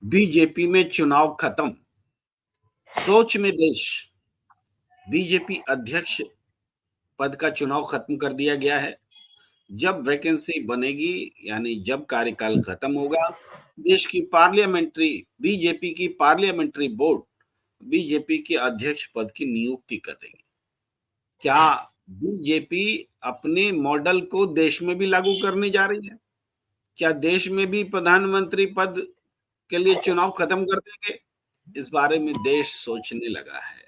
BJP में चुनाव खत्म, सोच में देश। बीजेपी अध्यक्ष पद का चुनाव खत्म कर दिया गया है। जब वैकेंसी बनेगी, यानी जब कार्यकाल खत्म होगा, देश की पार्लियामेंट्री बीजेपी की पार्लियामेंट्री बोर्ड बीजेपी के अध्यक्ष पद की नियुक्ति कर देगी। क्या बीजेपी अपने मॉडल को देश में भी लागू करने जा रही है? क्या देश में भी प्रधानमंत्री पद के लिए चुनाव खत्म कर देंगे? इस बारे में देश सोचने लगा है।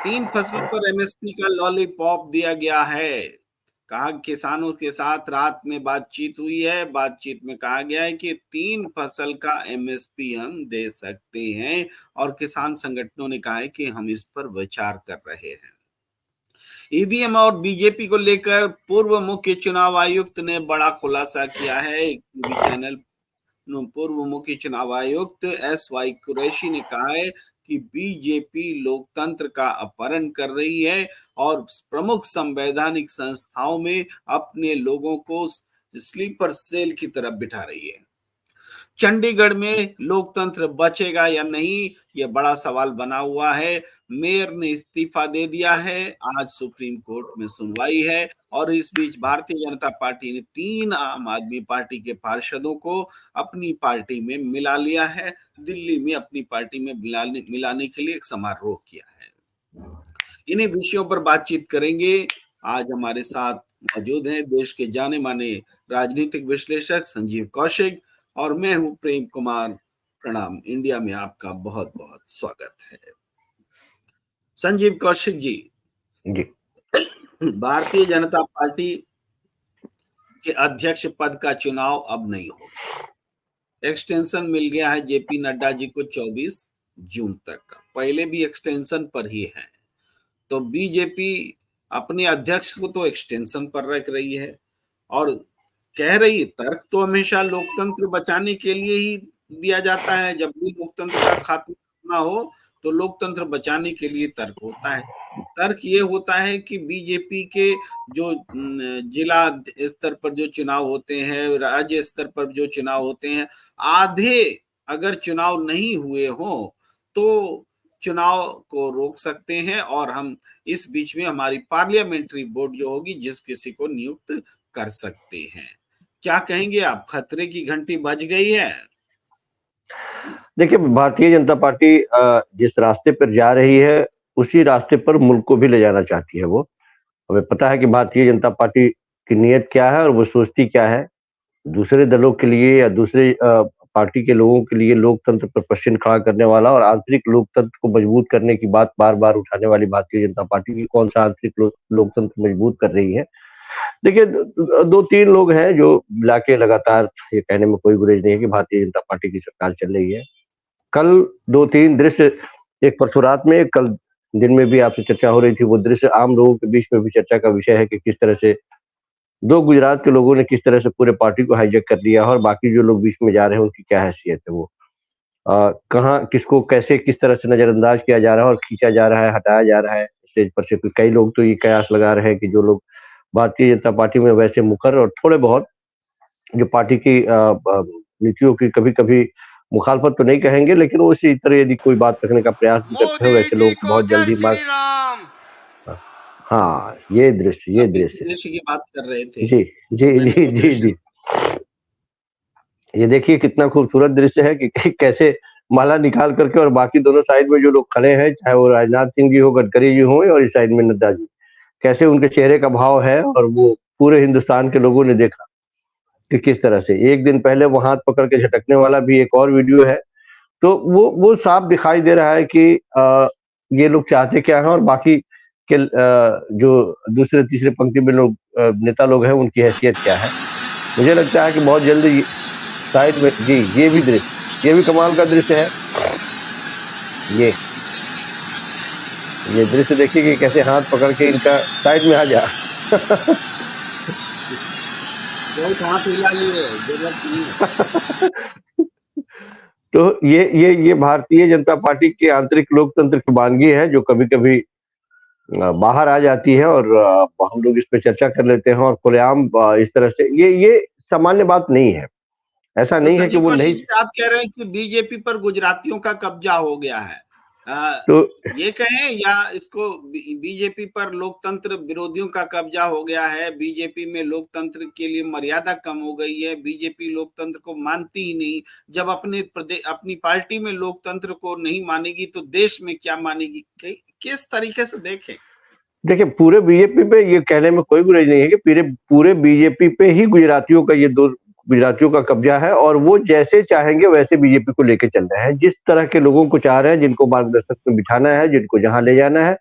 3 फसलों पर एमएसपी का लॉलीपॉप दिया गया है। कहा किसानों के साथ रात में बातचीत हुई है। बातचीत में कहा गया है कि 3 फसल का एमएसपी हम दे सकते हैं और किसान संगठनों ने कहा है कि हम इस पर विचार कर रहे हैं। ईवीएम और बीजेपी को लेकर पूर्व मुख्य चुनाव आयुक्त ने बड़ा खुलासा किया है। एक टीवी चैनल पूर्व मुख्य चुनाव आयुक्त एस.वाई. कुरैशी ने कहा है कि बीजेपी लोकतंत्र का अपहरण कर रही है और प्रमुख संवैधानिक संस्थाओं में अपने लोगों को स्लीपर सेल की तरफ बिठा रही है। चंडीगढ़ में लोकतंत्र बचेगा या नहीं, यह बड़ा सवाल बना हुआ है। मेयर ने इस्तीफा दे दिया है। आज सुप्रीम कोर्ट में सुनवाई है और इस बीच भारतीय जनता पार्टी ने 3 आम आदमी पार्टी के पार्षदों को अपनी पार्टी में मिला लिया है। दिल्ली में अपनी पार्टी में मिलाने के लिए एक समारोह किया है। इन्हीं विषयों पर बातचीत करेंगे। आज हमारे साथ मौजूद हैं देश के जाने माने राजनीतिक विश्लेषक संजीव कौशिक और मैं हूं प्रेम कुमार। प्रणाम। इंडिया में आपका बहुत बहुत स्वागत है। संजीव कौशिक जी, भारतीय जनता पार्टी के अध्यक्ष पद का चुनाव अब नहीं होगा। एक्सटेंशन मिल गया है जेपी नड्डा जी को 24 जून तक का। पहले भी एक्सटेंशन पर ही है, तो बीजेपी अपने अध्यक्ष को तो एक्सटेंशन पर रख रही है और कह रही, तर्क तो हमेशा लोकतंत्र बचाने के लिए ही दिया जाता है। जब भी लोकतंत्र का खात्मा हो तो लोकतंत्र बचाने के लिए तर्क होता है। तर्क ये होता है कि बीजेपी के जो जिला स्तर पर जो चुनाव होते हैं, राज्य स्तर पर जो चुनाव होते हैं, आधे अगर चुनाव नहीं हुए हो तो चुनाव को रोक सकते हैं और हम इस बीच में हमारी पार्लियामेंट्री बोर्ड जो होगी जिस किसी को नियुक्त कर सकते हैं। क्या कहेंगे आप, खतरे की घंटी बज गई है? देखिए, भारतीय जनता पार्टी जिस रास्ते पर जा रही है उसी रास्ते पर मुल्क को भी ले जाना चाहती है। वो हमें पता है कि भारतीय जनता पार्टी की नीयत क्या है और वो सोचती क्या है। दूसरे दलों के लिए या दूसरे पार्टी के लोगों के लिए लोकतंत्र पर प्रश्न खड़ा करने वाला और आंतरिक लोकतंत्र को मजबूत करने की बात बार बार उठाने वाली भारतीय जनता पार्टी की कौन सा आंतरिक लोकतंत्र मजबूत कर रही है। देखिए, 2-3 लोग हैं जो मिला के लगातार ये कहने में कोई गुरेज नहीं है कि भारतीय जनता पार्टी की सरकार चल रही है। कल 2-3 दृश्य, एक परसुरात में, कल दिन में भी आपसे चर्चा हो रही थी। वो दृश्य आम लोगों के बीच में भी चर्चा का विषय है कि किस तरह से 2 गुजरात के लोगों ने किस तरह से पूरे पार्टी को हाईजैक कर लिया और बाकी जो लोग बीच में जा रहे हैं उनकी क्या हैसियत है। वो कहाँ किसको कैसे किस तरह से नजरअंदाज किया जा रहा है और खींचा जा रहा है, हटाया जा रहा है स्टेज पर से। कई लोग तो ये कयास लगा रहे हैं कि जो लोग भारतीय जनता पार्टी में वैसे मुखर और थोड़े बहुत जो पार्टी की नीतियों की कभी-कभी मुखालफत तो नहीं कहेंगे, लेकिन वो इसी तरह यदि कोई बात रखने का प्रयास भी करते हैं, वैसे लोग बहुत जल्दी हाँ, ये दृश्य की बात कर रहे थे। जी जी जी जी जी। ये देखिए कितना खूबसूरत दृश्य है कि कैसे माला निकाल करके और बाकी दोनों साइड में जो लोग खड़े हैं, चाहे वो राजनाथ सिंह जी हो, गडकरी जी हो और इस साइड में नड्डा जी, कैसे उनके चेहरे का भाव है। और वो पूरे हिंदुस्तान के लोगों ने देखा कि किस तरह से एक दिन पहले वो हाथ पकड़ के झटकने वाला भी एक और वीडियो है। तो वो साफ दिखाई दे रहा है कि ये लोग चाहते क्या हैं और बाकी के जो दूसरे तीसरे पंक्ति में लोग नेता लोग हैं उनकी हैसियत क्या है। मुझे लगता है कि बहुत जल्दी साइड में जी ये भी दृश्य, ये भी कमाल का दृश्य है। ये दृश्य देखिए कि कैसे हाथ पकड़ के इनका साइड में आ जा बहुत हाथ हिला लिए, जरूरत नहीं। तो ये भारतीय जनता पार्टी के आंतरिक लोकतंत्र की वानगी है जो कभी-कभी बाहर आ जाती है और हम लोग इस पे चर्चा कर लेते हैं और खुलेआम इस तरह से ये सामान्य बात नहीं है। ऐसा तो नहीं है कि संजीव वो नहीं। कौशिक जी, आप कह रहे हैं कि बीजेपी पर गुजरातियों का कब्जा हो गया है, तो ये कहें, या इसको बीजेपी पर लोकतंत्र विरोधियों का कब्जा हो गया है, बीजेपी में लोकतंत्र के लिए मर्यादा कम हो गई है, बीजेपी लोकतंत्र को मानती ही नहीं, जब अपनी पार्टी में लोकतंत्र को नहीं मानेगी तो देश में क्या मानेगी, किस तरीके से देखें? देखिए, पूरे बीजेपी पे ये कहने में कोई बुराई नहीं है कि पूरे पूरे बीजेपी पे ही गुजरातियों का ये दो गुजरातियों का कब्जा है, और वो जैसे चाहेंगे वैसे बीजेपी को लेके चल रहे हैं। जिस तरह के लोगों को चाह रहे हैं, जिनको मार्गदर्शक में बिठाना है, जिनको जहां ले जाना है,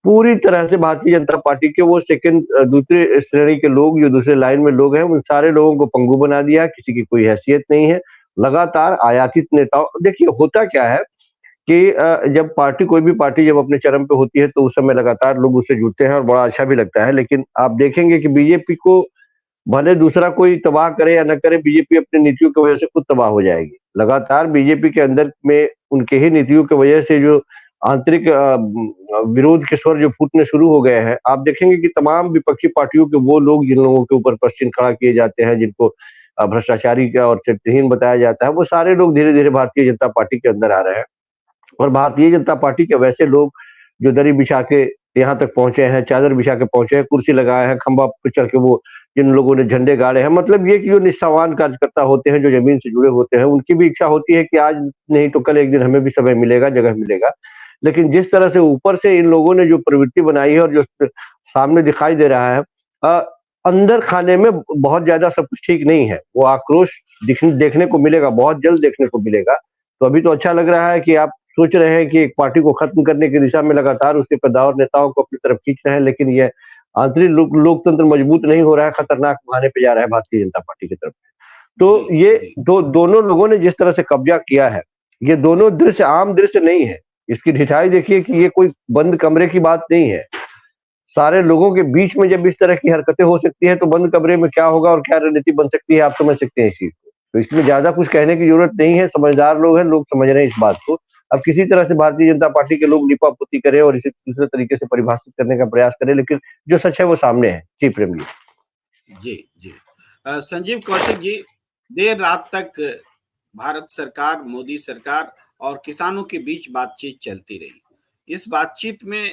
पूरी तरह से भारतीय जनता पार्टी के वो सेकंड दूसरे श्रेणी के लोग, जो दूसरे लाइन में लोग हैं, उन सारे लोगों को पंगु बना दिया। किसी की कोई हैसियत नहीं है। लगातार आयातित नेताओं, देखिए होता क्या है कि जब पार्टी, कोई भी पार्टी जब अपने चरम पे होती है तो उस समय लगातार लोग उससे जुड़ते हैं और बड़ा अच्छा भी लगता है। लेकिन आप देखेंगे कि बीजेपी को भले दूसरा कोई तबाह करे या न करे, बीजेपी अपनी नीतियों की वजह से खुद तबाह हो जाएगी। लगातार बीजेपी के अंदर में उनके ही नीतियों की वजह से जो आंतरिक विरोध के स्वर जो फूटने शुरू हो गए हैं, आप देखेंगे कि तमाम विपक्षी पार्टियों के वो लोग जिन लोगों के ऊपर प्रश्न खड़ा किए जाते हैं, जिनको भ्रष्टाचारी का और चरित्रहीन बताया जाता है, वो सारे लोग धीरे धीरे भारतीय जनता पार्टी के अंदर आ रहे हैं। और भारतीय जनता पार्टी के वैसे लोग जो दरी बिछा के यहाँ तक पहुंचे हैं, चादर बिछा के पहुंचे हैं, कुर्सी लगाए हैं, खंबा पे चढ़ के वो जिन लोगों ने झंडे गाड़े हैं, मतलब ये कि जो निष्ठावान कार्यकर्ता होते हैं, जो जमीन से जुड़े होते हैं, उनकी भी इच्छा होती है कि आज नहीं तो कल एक दिन हमें भी समय मिलेगा, जगह मिलेगा। लेकिन जिस तरह से ऊपर से इन लोगों ने जो प्रवृत्ति बनाई है और जो सामने दिखाई दे रहा है, अंदर खाने में बहुत ज्यादा सब कुछ ठीक नहीं है। वो आक्रोश देखने को मिलेगा, बहुत जल्द देखने को मिलेगा। तो अभी तो अच्छा लग रहा है कि आप सोच रहे हैं कि एक पार्टी को खत्म करने की दिशा में लगातार उसके कद्दावर नेताओं को अपनी तरफ खींच रहे हैं, लेकिन ये आंतरिक लोकतंत्र मजबूत नहीं हो रहा है, खतरनाक बहाने पे जा रहा है भारतीय जनता पार्टी की तरफ। तो ये दोनों लोगों ने जिस तरह से कब्जा किया है, ये दोनों दृश्य आम दृश्य नहीं है। इसकी ढिठाई देखिए कि ये कोई बंद कमरे की बात नहीं है। सारे लोगों के बीच में जब इस तरह की हरकतें हो सकती है, तो बंद कमरे में क्या होगा और क्या रणनीति बन सकती है, आप समझ सकते हैं इस चीज को। तो इसमें ज्यादा कुछ कहने की जरूरत नहीं है। समझदार लोग हैं, लोग समझ रहे हैं इस बात को। अब किसी तरह से भारतीय जनता पार्टी के लोग लिपापोती करें और इसे दूसरे तरीके से परिभाषित करने का प्रयास करें, लेकिन जो सच है वो सामने है। जी प्रेम जी जी। संजीव कौशिक जी, देर रात तक भारत सरकार, मोदी सरकार और किसानों के बीच बातचीत चलती रही। इस बातचीत में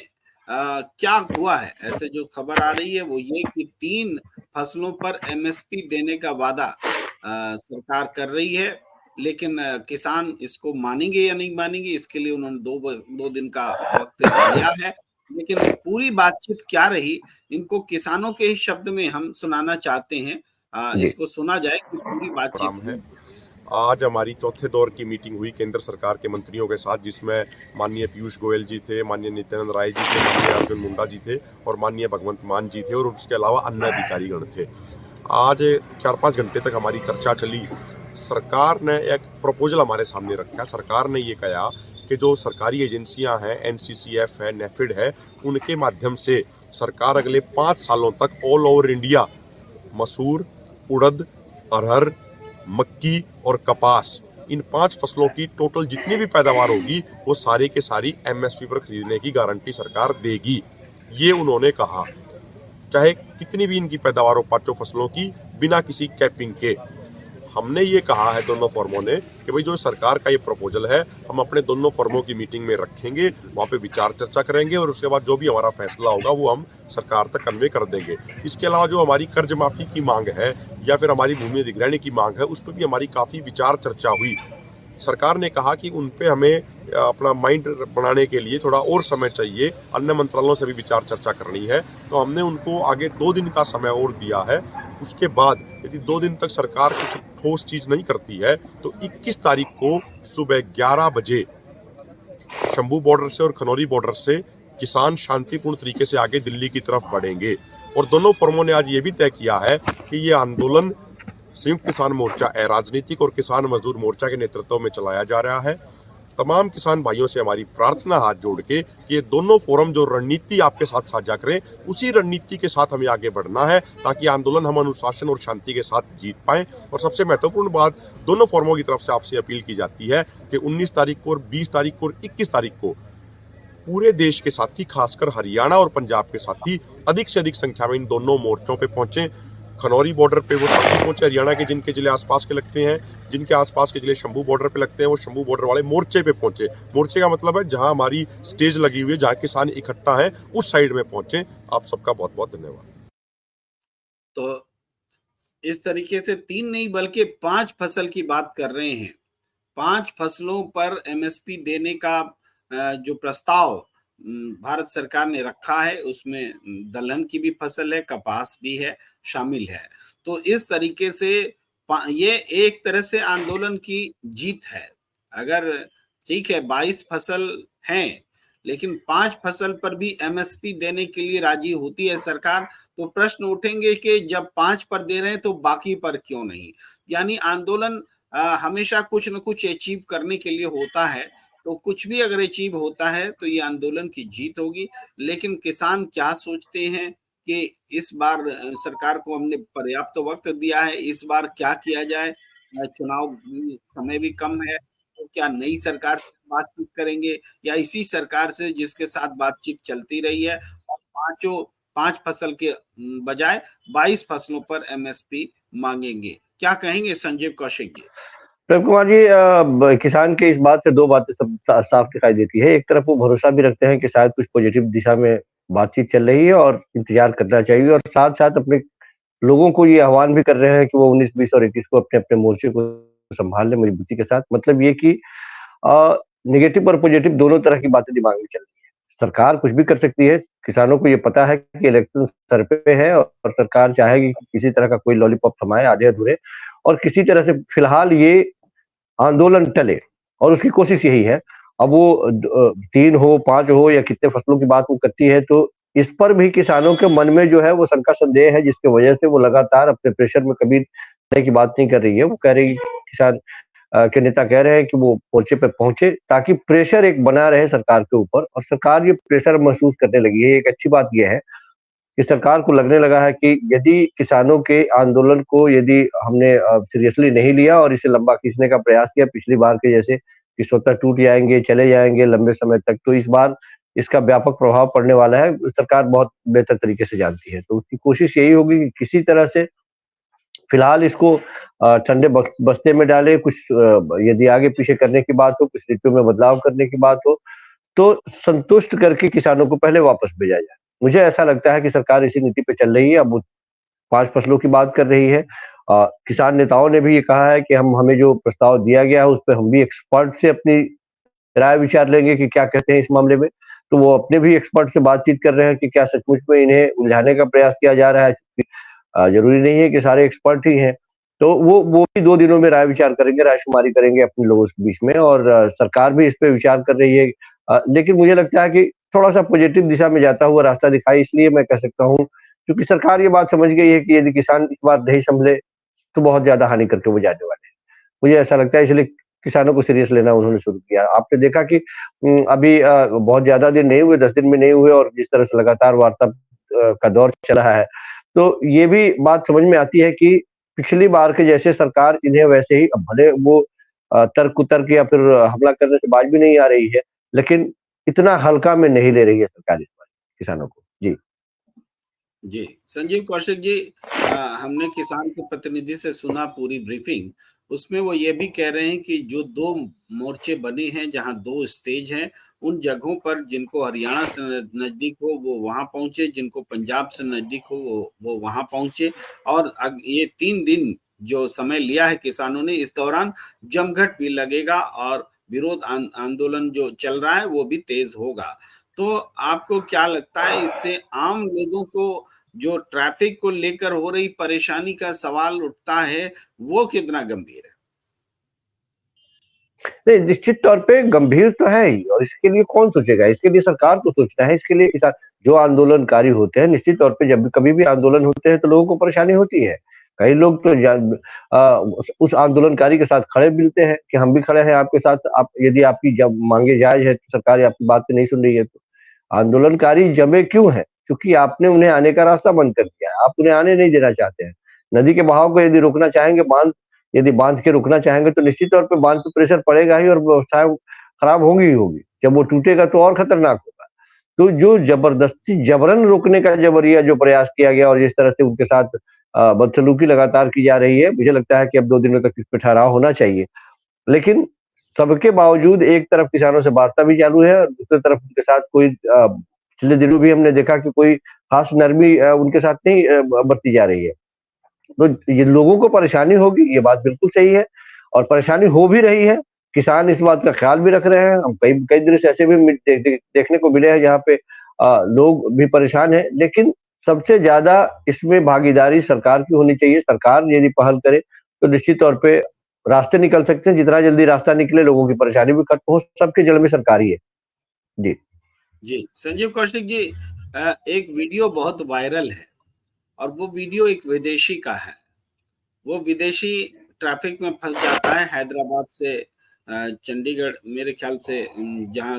क्या हुआ है? ऐसे जो खबर आ रही है वो ये कि 3 फसलों पर एमएसपी देने का वादा सरकार कर रही है, लेकिन किसान इसको मानेंगे या नहीं मानेंगे, इसके लिए उन्होंने 2 दिन का वक्त लिया है। लेकिन पूरी बातचीत क्या रही, इनको किसानों के ही शब्द में हम सुनाना चाहते हैं। इसको सुना जाए कि पूरी बातचीत है। आज हमारी चौथे दौर की मीटिंग हुई केंद्र सरकार के मंत्रियों के साथ, जिसमें माननीय पीयूष गोयल जी थे, माननीय नित्यानंद राय जी थे, माननीय अर्जुन मुंडा जी थे और माननीय भगवंत मान जी थे, और उसके अलावा अन्य अधिकारीगण थे। आज 4-5 घंटे तक हमारी चर्चा चली। सरकार ने एक प्रपोजल हमारे सामने रखा। सरकार ने ये कहा कि जो सरकारी एजेंसियां हैं, एनसीसीएफ है, नेफिड है, उनके माध्यम से सरकार अगले 5 सालों तक ऑल ओवर इंडिया मसूर, उड़द, अरहर, मक्की और कपास, इन 5 फसलों की टोटल जितनी भी पैदावार होगी वो सारी के सारी एमएसपी पर खरीदने की गारंटी सरकार देगी। ये उन्होंने कहा, चाहे कितनी भी इनकी पैदावार हो 5 फसलों की, बिना किसी कैपिंग के। हमने ये कहा है दोनों फर्मों ने कि भाई जो सरकार का ये प्रपोजल है, हम अपने दोनों फर्मों की मीटिंग में रखेंगे, वहाँ पे विचार चर्चा करेंगे और उसके बाद जो भी हमारा फैसला होगा वो हम सरकार तक कन्वे कर देंगे। इसके अलावा जो हमारी कर्ज माफी की मांग है या फिर हमारी भूमि अधिग्रहण की मांग है, उस पर भी हमारी काफ़ी विचार चर्चा हुई। सरकार ने कहा कि उन पे हमें अपना माइंड बनाने के लिए थोड़ा और समय चाहिए, अन्य मंत्रालयों से भी विचार चर्चा करनी है, तो हमने उनको आगे 2 दिन का समय और दिया है। उसके बाद यदि 2 दिन तक सरकार कुछ ठोस चीज नहीं करती है तो 21 तारीख को सुबह 11 बजे शंभू बॉर्डर से और खनौरी बॉर्डर से किसान शांतिपूर्ण तरीके से आगे दिल्ली की तरफ बढ़ेंगे। और दोनों फर्मों ने आज ये भी तय किया है कि ये आंदोलन संयुक्त किसान मोर्चा अराजनीतिक और किसान मजदूर मोर्चा के नेतृत्व में चलाया जा रहा है। तमाम किसान भाइयों से हमारी प्रार्थना हाथ जोड़ के कि ये दोनों फोरम जो रणनीति आपके साथ साझा करें, उसी रणनीति के साथ हमें आगे बढ़ना है ताकि आंदोलन हम अनुशासन और शांति के साथ जीत पाएं। और सबसे महत्वपूर्ण बात, दोनों फोरमों की तरफ से आपसे अपील की जाती है कि 19 तारीख को और 20 तारीख को और 21 तारीख को पूरे देश के साथी, खासकर हरियाणा और पंजाब के साथी अधिक से अधिक संख्या में इन दोनों मोर्चों पे पहुंचे। खनौरी बॉर्डर पे वो साथी पहुंचे हरियाणा के, जिनके जिले आसपास के लगते हैं, जिनके आसपास के जिले शंभू बॉर्डर पे लगते हैं वो शंभू बॉर्डर वाले मोर्चे पे पहुंचे। मोर्चे का मतलब है जहां हमारी स्टेज लगी हुई है, जहां किसान इकट्ठा है, उस साइड में पहुंचे। आप सबका बहुत बहुत धन्यवाद। तो इस तरीके से 3 नहीं बल्कि 5 फसल की बात कर रहे हैं। 5 फसलों पर एमएसपी देने का जो प्रस्ताव भारत सरकार ने रखा है, उसमें दलहन की भी फसल है, कपास भी है, शामिल है। तो इस तरीके से ये एक तरह से आंदोलन की जीत है। अगर ठीक है 22 फसल हैं, लेकिन 5 फसल पर भी एमएसपी देने के लिए राजी होती है सरकार, तो प्रश्न उठेंगे कि जब 5 पर दे रहे हैं तो बाकी पर क्यों नहीं। यानी आंदोलन हमेशा कुछ न कुछ अचीव करने के लिए होता है, तो कुछ भी अगर अचीव होता है तो ये आंदोलन की जीत होगी। लेकिन किसान क्या सोचते हैं कि इस बार सरकार को हमने पर्याप्त वक्त दिया है, इस बार क्या किया जाए, चुनाव समय भी कम है, तो क्या नई सरकार से बातचीत करेंगे या इसी सरकार से जिसके साथ बातचीत चलती रही है, और 5 फसल के बजाय 22 फसलों पर एमएसपी मांगेंगे। क्या कहेंगे संजीव कौशिक जी? प्रेम कुमार जी, किसान के इस बात से 2 बातें सब साफ दिखाई देती है। एक तरफ वो भरोसा भी रखते हैं कि शायद कुछ पॉजिटिव दिशा में बातचीत चल रही है और इंतजार करना चाहिए, और साथ-साथ अपने लोगों को ये आह्वान भी कर रहे हैं कि वो 19, 20 और 21 को अपने-अपने मोर्चे को संभाल लें मजबूती के साथ। मतलब ये कि नेगेटिव और पॉजिटिव दोनों तरह की बातें दिमाग में चल रही है। सरकार कुछ भी कर सकती है, किसानों को ये पता है कि इलेक्शन सर पे है और सरकार चाहेगी कि किसी तरह का कोई लॉलीपॉप थमाए आधे-अधूरे, और किसी तरह से फिलहाल ये आंदोलन टले, और उसकी कोशिश यही है। अब वो 3 हो, 5 हो या कितने फसलों की बात वो करती है, तो इस पर भी किसानों के मन में जो है वो शंका संदेह है, जिसकी वजह से वो लगातार अपने प्रेशर में कभी तरह की बात नहीं कर रही है। वो कह रही किसान के नेता कह रहे हैं कि वो मोर्चे पे पहुंचे ताकि प्रेशर एक बना रहे सरकार के ऊपर, और सरकार ये प्रेशर महसूस करने लगी है। एक अच्छी बात ये है कि सरकार को लगने लगा है कि यदि किसानों के आंदोलन को यदि हमने सीरियसली नहीं लिया और इसे लंबा खींचने का प्रयास किया पिछली बार के जैसे कि स्वतः टूट जाएंगे, चले जाएंगे लंबे समय तक, तो इस बार इसका व्यापक प्रभाव पड़ने वाला है। सरकार बहुत बेहतर तरीके से जानती है, तो उसकी कोशिश यही होगी कि किसी तरह से फिलहाल इसको ठंडे बस्ते में डाले। कुछ यदि आगे पीछे करने की बात हो, कुछ नीतियों में बदलाव करने की बात हो, तो संतुष्ट करके किसानों को पहले वापस भेजा जाए। मुझे ऐसा लगता है कि सरकार इसी नीति पे चल रही है। अब वो 5 फसलों की बात कर रही है। किसान नेताओं ने भी ये कहा है कि हमें जो प्रस्ताव दिया गया है उस पे हम भी एक्सपर्ट से अपनी राय विचार लेंगे कि क्या कहते हैं इस मामले में। तो वो अपने भी एक्सपर्ट से बातचीत कर रहे हैं कि क्या सचमुच में इन्हें उलझाने का प्रयास किया जा रहा है। जरूरी नहीं है कि सारे एक्सपर्ट ही हैं। तो वो भी 2 दिनों में राय विचार करेंगे, रायशुमारी करेंगे अपने लोगों के बीच में, और सरकार भी इस पे विचार कर रही है। लेकिन मुझे लगता है कि थोड़ा-सा पॉजिटिव दिशा में जाता हुआ रास्ता दिखाई इसलिए मैं कह सकता हूँ, क्योंकि सरकार ये बात समझ गई है कि यदि किसान इस बार नहीं संभले, तो बहुत ज़्यादा हानि करके वो जाने वाले हैं। मुझे ऐसा लगता है इसलिए किसानों को सीरियस लेना उन्होंने शुरू किया। आपने देखा कि अभी बहुत ज़्यादा दिन नहीं हुए, 10 दिन में नहीं हुए, और जिस तरह से लगातार वार्ता का दौर चल रहा है, तो ये भी बात समझ में आती है कि पिछली बार के जैसे सरकार इन्हें वैसे ही, अब भले वो तर्क-कुतर्क या फिर हमला करने से बाज भी नहीं आ रही है, लेकिन इतना हल्का में नहीं ले रही है सरकार इस बार किसानों को। जी। जी, संजीव कौशिक जी, हमने किसान के प्रतिनिधि से सुना पूरी ब्रीफिंग। उसमें वो ये भी कह रहे हैं कि जो 2 मोर्चे बने हैं, जहाँ 2 स्टेज हैं, उन जगहों पर जिनको हरियाणा से नज़दीक हो वो वहाँ पहुँचे, जिनको पंजाब से नज़दीक हो वो वहाँ पहुँचे, और ये 3 दिन जो समय लिया है किसानों ने, इस दौरान जमघट भी लगेगा और विरोध आंदोलन जो चल रहा है वो भी तेज होगा। तो आपको क्या लगता है, इससे आम लोगों को जो ट्रैफिक को लेकर हो रही परेशानी का सवाल उठता है, वो कितना गंभीर है? नहीं, निश्चित तौर पे गंभीर तो है ही, और इसके लिए कौन सोचेगा? इसके लिए सरकार को सोचना है। इसके लिए किसान जो आंदोलनकारी होते हैं, निश्चित तौर पे जब भी कभी भी आंदोलन होते हैं तो लोगों को परेशानी होती है। कई लोग तो उस आंदोलनकारी के साथ खड़े मिलते हैं कि हम भी खड़े हैं आपके साथ, आप यदि आपकी जब मांगे जायज है तो सरकार आपकी बात नहीं सुन रही है तो। आंदोलनकारी जमे क्यों हैं? क्योंकि आपने उन्हें आने का रास्ता बंद कर दिया है, आप उन्हें आने नहीं देना चाहते हैं। नदी के बहाव को यदि रोकना चाहेंगे, यदि बांध के रुकना चाहेंगे, तो निश्चित तौर पे बांध पे प्रेशर पड़ेगा ही और व्यवस्थाएं खराब होंगी ही होगी। जब वो टूटेगा तो और खतरनाक होगा। तो जो जबरदस्ती जबरन रोकने का जबरिया जो प्रयास किया गया और जिस तरह से उनके साथ बदसलूकी लगातार की जा रही है। मुझे लगता है कि अब 2 दिनों तक इस पे ठहराव होना चाहिए। लेकिन सबके बावजूद एक तरफ किसानों से वार्ता भी चालू है और दूसरी तरफ उनके साथ कोई पिछले दिनों भी हमने देखा कि कोई खास नरमी उनके साथ नहीं बरती जा रही है। तो ये लोगों को परेशानी होगी, ये बात बिल्कुल सही है और परेशानी हो भी रही है। किसान इस बात का ख्याल भी रख रहे हैं। हम कई कई दृश्य ऐसे भी देखने को मिले हैं जहाँ पे लोग भी परेशान हैं, लेकिन सबसे ज्यादा इसमें भागीदारी सरकार की होनी चाहिए। सरकार यदि पहल करे तो निश्चित तौर पे रास्ते निकल सकते हैं। जितना जल्दी रास्ता निकले, लोगों की परेशानी भी खत्म हो, सबके जल में सरकार ही है। जी जी संजीव कौशिक जी, एक वीडियो बहुत वायरल है और वो वीडियो एक विदेशी का है। वो विदेशी ट्रैफिक में फंस जाता है हैदराबाद से चंडीगढ़, मेरे ख्याल से जहाँ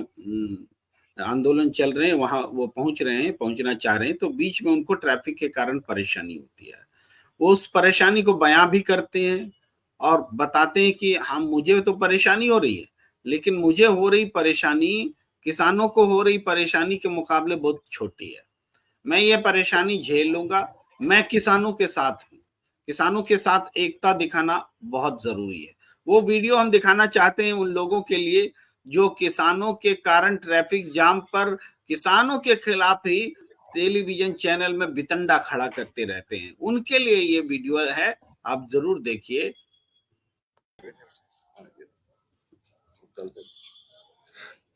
आंदोलन चल रहे हैं वहां वो पहुंच रहे हैं, पहुंचना चाह रहे हैं, तो बीच में उनको ट्रैफिक के कारण परेशानी होती है। वो उस परेशानी को बयां भी करते हैं और बताते हैं कि हम मुझे तो परेशानी हो रही है, लेकिन मुझे हो रही परेशानी किसानों को हो रही परेशानी के मुकाबले बहुत छोटी है। मैं ये परेशानी झेल लूंगा, मैं किसानों के साथ हूँ। किसानों के साथ एकता दिखाना बहुत जरूरी है। वो वीडियो हम दिखाना चाहते हैं उन लोगों के लिए जो किसानों के कारण ट्रैफिक जाम पर किसानों के खिलाफ ही टेलीविजन चैनल में बितंडा खड़ा करते रहते हैं, उनके लिए ये वीडियो है, आप जरूर देखिए।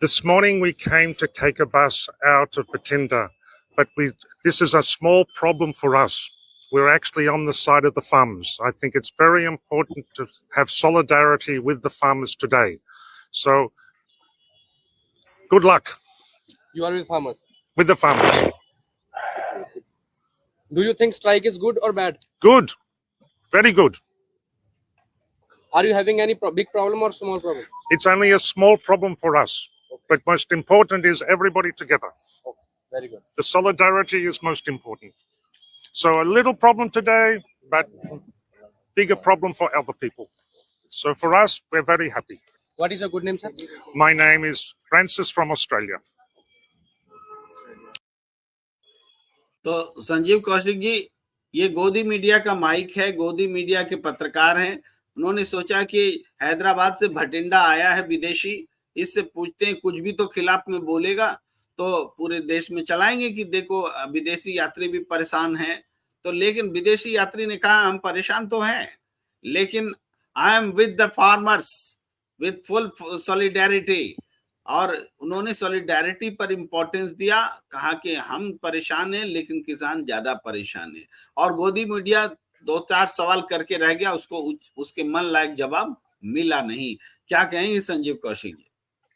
This morning we came to take a bus out of Bathinda, but this is a small problem for us. We're actually on the side of the farmers. I think it's very important to have solidarity with the farmers today. So, good luck. You are with farmers. With the farmers. Do you think strike is good or bad? Good. Very good. Are you having any big problem or small problem? It's only a small problem for us. But most important is everybody together. Okay, very good. The solidarity is most important. So a little problem today, but bigger problem for other people. So for us, we're very happy. What is your good name, sir? My name is Francis from Australia. तो संजीव कौशिक जी, ये गोदी media का mic है, गोदी media के पत्रकार हैं। उन्होंने सोचा कि हैदराबाद से भटिंडा आया है विदेशी, इससे पूछते हैं कुछ भी तो खिलाफ में बोलेगा तो पूरे देश में चलाएंगे कि देखो विदेशी यात्री भी परेशान हैं। तो लेकिन विदेशी यात्री ने कहा हम परेशान तो हैं, लेकिन I am with the farmers with full solidarity. और उन्होंने सॉलिडेरिटी पर इंपॉर्टेंस दिया, कहा कि हम परेशान हैं लेकिन किसान ज्यादा परेशान है। और गोदी मीडिया 2-4 सवाल करके रह गया, उसको उसके मन लायक जवाब मिला नहीं। क्या कहेंगे संजीव कौशिक जी?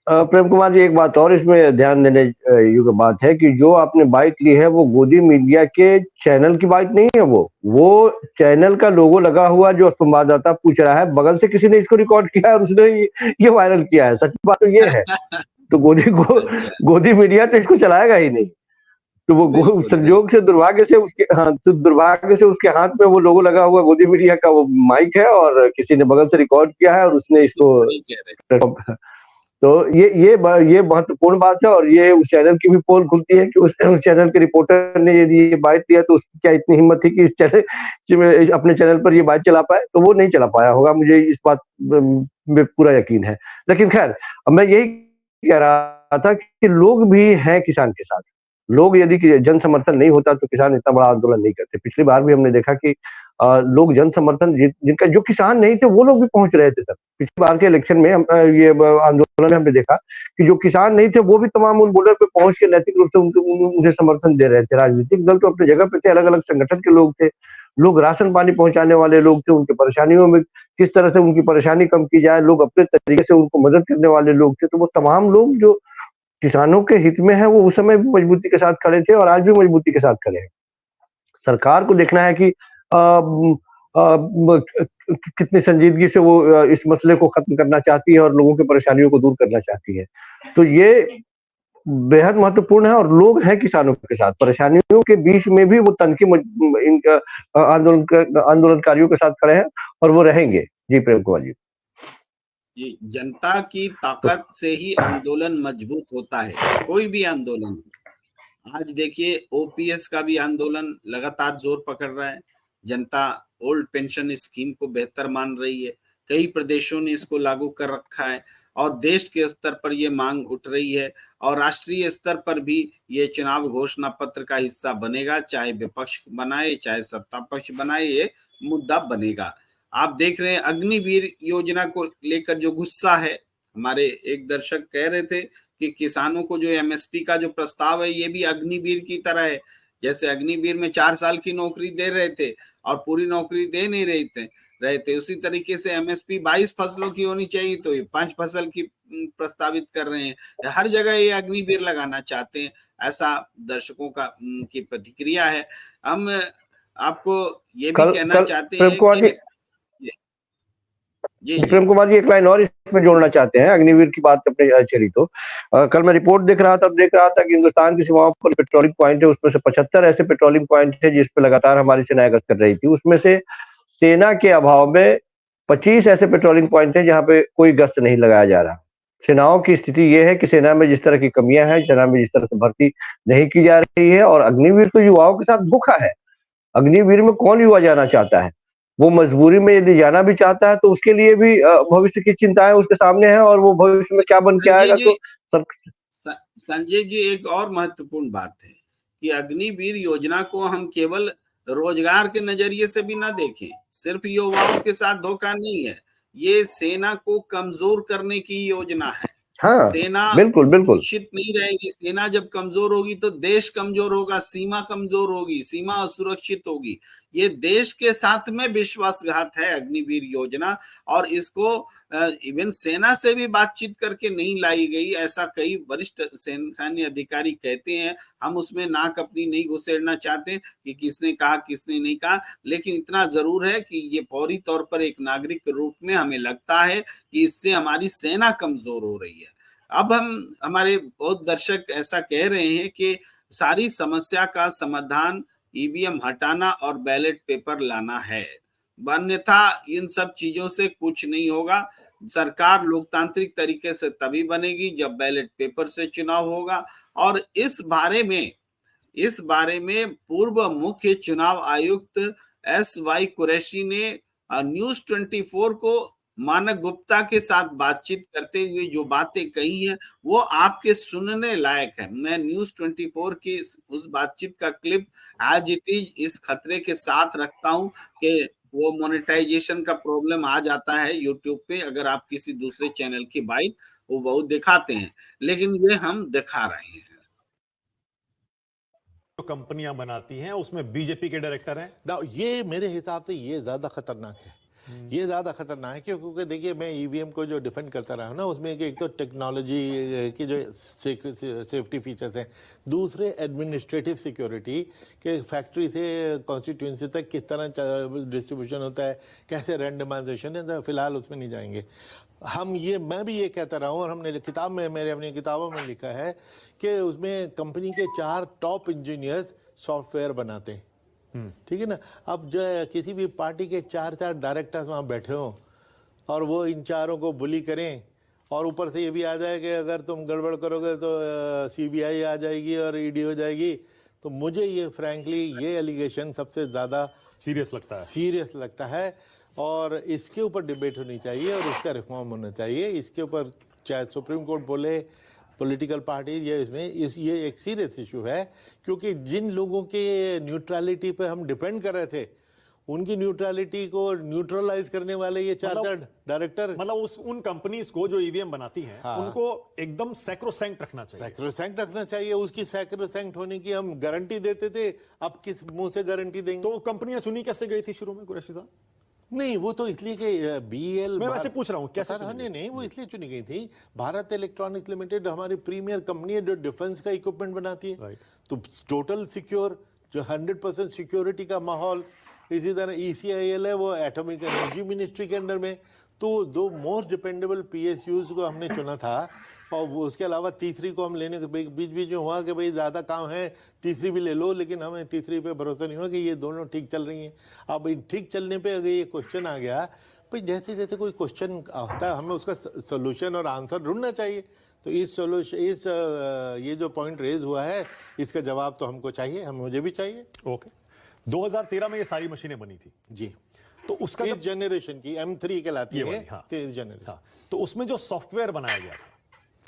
प्रेम कुमार जी, एक बात और इसमें ध्यान देने योग्य बात है कि जो आपने बाइट ली है वो गोदी मीडिया के चैनल की बाइट नहीं है। वो चैनल का लोगो लगा हुआ जो संवाददाता पूछ रहा है, बगल से किसी ने इसको रिकॉर्ड किया है और उसने ये वायरल किया है। सच बात तो ये है। तो गोदी मीडिया तो इसको चलाएगा ही नहीं। तो वो संयोग से दुर्भाग्य से उसके हाथ में वो लोगो लगा हुआ गोदी मीडिया का वो माइक है और किसी ने बगल से रिकॉर्ड किया है और उसने इसको तो ये महत्वपूर्ण बात है। और ये उस चैनल की भी पोल खुलती है कि उस चैनल के रिपोर्टर ने यदि ये बात दिया तो उसकी क्या इतनी हिम्मत थी कि इस चैनल अपने चैनल पर ये बात चला पाए। तो वो नहीं चला पाया होगा, मुझे इस बात में पूरा यकीन है। लेकिन खैर, मैं यही कह रहा था कि लोग भी हैं किसान के साथ। लोग यदि जन समर्थन नहीं होता तो किसान इतना बड़ा आंदोलन नहीं करते। पिछली बार भी हमने देखा कि लोग जन समर्थन जिनका जो किसान नहीं थे वो लोग भी पहुंच रहे थे सर। पिछली बार के इलेक्शन में ये आंदोलन में हमने देखा कि जो किसान नहीं थे वो भी तमाम उन बॉर्डर पे पहुंच के नैतिक रूप से उन्हें समर्थन दे रहे थे। राजनीतिक दल तो अपनी जगह पे थे, अलग अलग संगठन के लोग थे, लोग राशन पानी पहुंचाने वाले लोग थे, उनकी परेशानियों में किस तरह से उनकी परेशानी कम की जाए, लोग अपने तरीके से उनको मदद करने वाले लोग थे। तो वो तमाम लोग जो किसानों के हित में है वो उस समय भी मजबूती के साथ खड़े थे और आज भी मजबूती के साथ खड़े हैं। सरकार को देखना है कि कितनी संजीदगी से वो इस मसले को खत्म करना चाहती है और लोगों की परेशानियों को दूर करना चाहती है। तो ये बेहद महत्वपूर्ण है और लोग हैं किसानों के साथ। परेशानियों के बीच में भी वो तनकी इनका आंदोलनकारियों के साथ खड़े हैं और वो रहेंगे। जी प्रेम कुमार जी। ये जनता की ताकत से ही आंदोलन मजबूत होता है, कोई भी आंदोलन। आज देखिए ओपीएस का भी आंदोलन लगातार जोर पकड़ रहा है, जनता ओल्ड पेंशन स्कीम को बेहतर मान रही है। कई प्रदेशों ने इसको लागू कर रखा है और देश के स्तर पर यह मांग उठ रही है और राष्ट्रीय स्तर पर भी ये चुनाव घोषणा पत्र का हिस्सा बनेगा, चाहे विपक्ष बनाए चाहे सत्ता पक्ष बनाए, ये मुद्दा बनेगा। आप देख रहे हैं अग्निवीर योजना को लेकर जो गुस्सा है, हमारे एक दर्शक कह रहे थे कि किसानों को जो एमएसपी का जो प्रस्ताव है ये भी अग्निवीर की तरह है। जैसे अग्निवीर में 4 साल की नौकरी दे रहे थे और पूरी नौकरी दे नहीं रहे थे, उसी तरीके से एमएसपी 22 फसलों की होनी चाहिए तो ये 5 फसल की प्रस्तावित कर रहे हैं। हर जगह ये अग्निवीर लगाना चाहते हैं, ऐसा दर्शकों का की प्रतिक्रिया है। हम आपको ये भी कहना चाहते हैं कि प्रेम कुमार जी एक लाइन और इसमें जोड़ना चाहते हैं, अग्निवीर की बात अपने चली तो कल मैं रिपोर्ट देख रहा था कि हिंदुस्तान की सीमाओं पर पेट्रोलिंग पॉइंट है, उसमें से 75 ऐसे पेट्रोलिंग पॉइंट है जिस पे लगातार हमारी सेना गश्त कर रही थी। उसमें से सेना के अभाव में 25 ऐसे पेट्रोलिंग पॉइंट है जहां पे कोई गश्त नहीं लगाया जा रहा। सेनाओं की स्थिति यह है कि सेना में जिस तरह की कमियां हैं, सेना में जिस तरह से भर्ती नहीं की जा रही है, और अग्निवीर तो युवाओं के साथ धोखा है। अग्निवीर में कौन युवा जाना चाहता है? वो मजबूरी में यदि जाना भी चाहता है तो उसके लिए भी भविष्य की चिंताएं उसके सामने है और वो भविष्य में क्या बन के आएगा। तो संजय जी एक और महत्वपूर्ण बात है कि अग्निवीर योजना को हम केवल रोजगार के नजरिए से भी ना देखें, सिर्फ युवाओं के साथ धोखा नहीं है, ये सेना को कमजोर करने की योजना है। हाँ, सेना बिल्कुल सुरक्षित नहीं रहेगी। सेना जब कमजोर होगी तो देश कमजोर होगा, सीमा कमजोर होगी, सीमा असुरक्षित होगी। ये देश के साथ में विश्वासघात है अग्निवीर योजना, और इसको इवन सेना से भी बातचीत करके नहीं लाई गई, ऐसा कई वरिष्ठ सैन्य अधिकारी कहते हैं। हम उसमें नाक अपनी नहीं घुसेड़ना चाहते कि किसने कहा किसने नहीं कहा, लेकिन इतना जरूर है कि ये फौरी तौर पर एक नागरिक के रूप में हमें लगता है कि इससे हमारी सेना कमजोर हो रही है। अब हमारे बहुत दर्शक ऐसा कह रहे हैं कि सारी समस्या का समाधान ईवीएम हटाना और बैलेट पेपर लाना है, अन्यथा इन सब चीजों से कुछ नहीं होगा। सरकार लोकतांत्रिक तरीके से तभी बनेगी जब बैलेट पेपर से चुनाव होगा। और इस बारे में पूर्व मुख्य चुनाव आयुक्त SY कुरैशी ने न्यूज 24 को मानक गुप्ता के साथ बातचीत करते हुए जो बातें कही हैं वो आपके सुनने लायक है। मैं न्यूज 24 की उस बातचीत का क्लिप एज इट इज इस खतरे के साथ रखता हूं कि वो मोनेटाइजेशन का प्रॉब्लम आ जाता है यूट्यूब पे। अगर आप किसी दूसरे चैनल की बाइट वो बहुत दिखाते हैं, लेकिन ये हम दिखा रहे हैं। जो कंपनियां बनाती हैं उसमें बीजेपी के डायरेक्टर हैं। ये मेरे हिसाब से ये ज्यादा खतरनाक है। ये ज्यादा खतरनाक है क्योंकि देखिए मैं ईवीएम को जो डिफेंड करता रहा हूं ना, उसमें एक तो टेक्नोलॉजी की जो सेफ्टी फीचर्स हैं, दूसरे एडमिनिस्ट्रेटिव सिक्योरिटी के फैक्ट्री से कॉन्स्टिट्यूंसी तक किस तरह डिस्ट्रीब्यूशन होता है, कैसे रैंडमाइजेशन है, तो फिलहाल उसमें नहीं जाएंगे हम। मैं भी ये कहता रहा हूँ और हमने किताब में अपनी किताबों में लिखा है कि उसमें कंपनी के 4 टॉप इंजीनियर्स सॉफ्टवेयर बनाते हैं, ठीक है ना। अब जो किसी भी पार्टी के 4 डायरेक्टर्स वहाँ बैठे हों और वो इन चारों को बुली करें और ऊपर से ये भी आ जाए कि अगर तुम गड़बड़ करोगे तो CBI आ जाएगी और ED हो जाएगी, तो मुझे ये फ्रैंकली ये एलिगेशन सबसे ज़्यादा सीरियस लगता है और इसके ऊपर डिबेट होनी चाहिए और इसका रिफॉर्म होना चाहिए। इसके ऊपर चाहे सुप्रीम कोर्ट बोले, पॉलिटिकल पार्टी, ये एक सीरियस इशू है क्योंकि जिन लोगों के न्यूट्रलिटी पे हम डिपेंड कर रहे थे उनकी न्यूट्रलिटी को न्यूट्रलाइज करने वाले ये 4 डायरेक्टर, मतलब उन कंपनीज को जो ईवीएम बनाती हैं, हाँ, उनको एकदम सैक्रोसैंक्ट रखना चाहिए। उसकी सैक्रोसैंक्ट होने की हम गारंटी देते थे, अब किस मुंह से गारंटी देंगे? तो कंपनियां चुनी कैसे गई थी शुरू में कुरैशी साहब? नहीं, वो तो इसलिए कि BEL, मैं वैसे पूछ रहा हूँ कैसे नहीं, वो इसलिए चुनी गई थी। भारत इलेक्ट्रॉनिक्स लिमिटेड हमारी प्रीमियर कंपनी है जो डिफेंस का इक्विपमेंट बनाती है, तो टोटल सिक्योर, जो 100% सिक्योरिटी का माहौल। इसी तरह ECIL है, वो एटॉमिक एनर्जी मिनिस्ट्री के अंडर में। तो 2 मोस्ट डिपेंडेबल PSUs को हमने चुना था और वो उसके अलावा तीसरी को हम लेने के बीच में हुआ कि भाई ज़्यादा काम है, तीसरी भी ले लो, लेकिन हमें तीसरी पे भरोसा नहीं हुआ कि ये दोनों ठीक चल रही हैं। अब इन ठीक चलने पे अगर ये क्वेश्चन आ गया, भाई जैसे जैसे कोई क्वेश्चन होता है हमें उसका सोल्यूशन और आंसर ढूंढना चाहिए। तो ये जो पॉइंट रेज हुआ है इसका जवाब तो हमको चाहिए, मुझे भी चाहिए। ओके, 2013 में ये सारी मशीनें बनी थी जी, तो उसका इस जनरेशन की M3 कहलाती ये है, वाली, हाँ। इस जनरेशन। हाँ, तो उसमें जो सॉफ्टवेयर बनाया गया था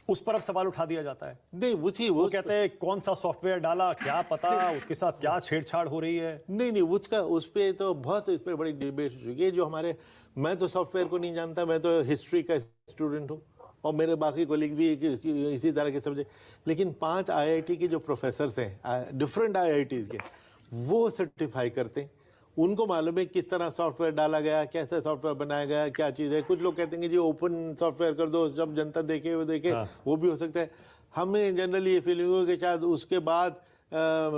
उस पर अब सवाल उठा दिया जाता है। नहीं, वो कहते हैं कौन सा सॉफ्टवेयर डाला, क्या पता उसके साथ क्या छेड़छाड़ हो रही है। नहीं, उसका उस पे तो बहुत इस पे बड़ी डिबेट हो चुकी है। जो हमारे, मैं तो सॉफ्टवेयर को नहीं जानता, मैं तो हिस्ट्री का स्टूडेंट हूँ और मेरे बाकी कोलीग भी इसी तरह के सब्जेक्ट, लेकिन 5 IIT के जो प्रोफेसर्स हैं डिफरेंट IITs के, वो सर्टिफाई करते हैं। उनको मालूम है किस तरह सॉफ्टवेयर डाला गया, कैसे सॉफ्टवेयर बनाया गया, क्या चीज़ है। कुछ लोग कहते हैं कि जी ओपन सॉफ्टवेयर कर दो, जब जनता देखे वो देखे, वो भी हो सकता है। हमें जनरली ये फीलिंग हो कि शायद उसके बाद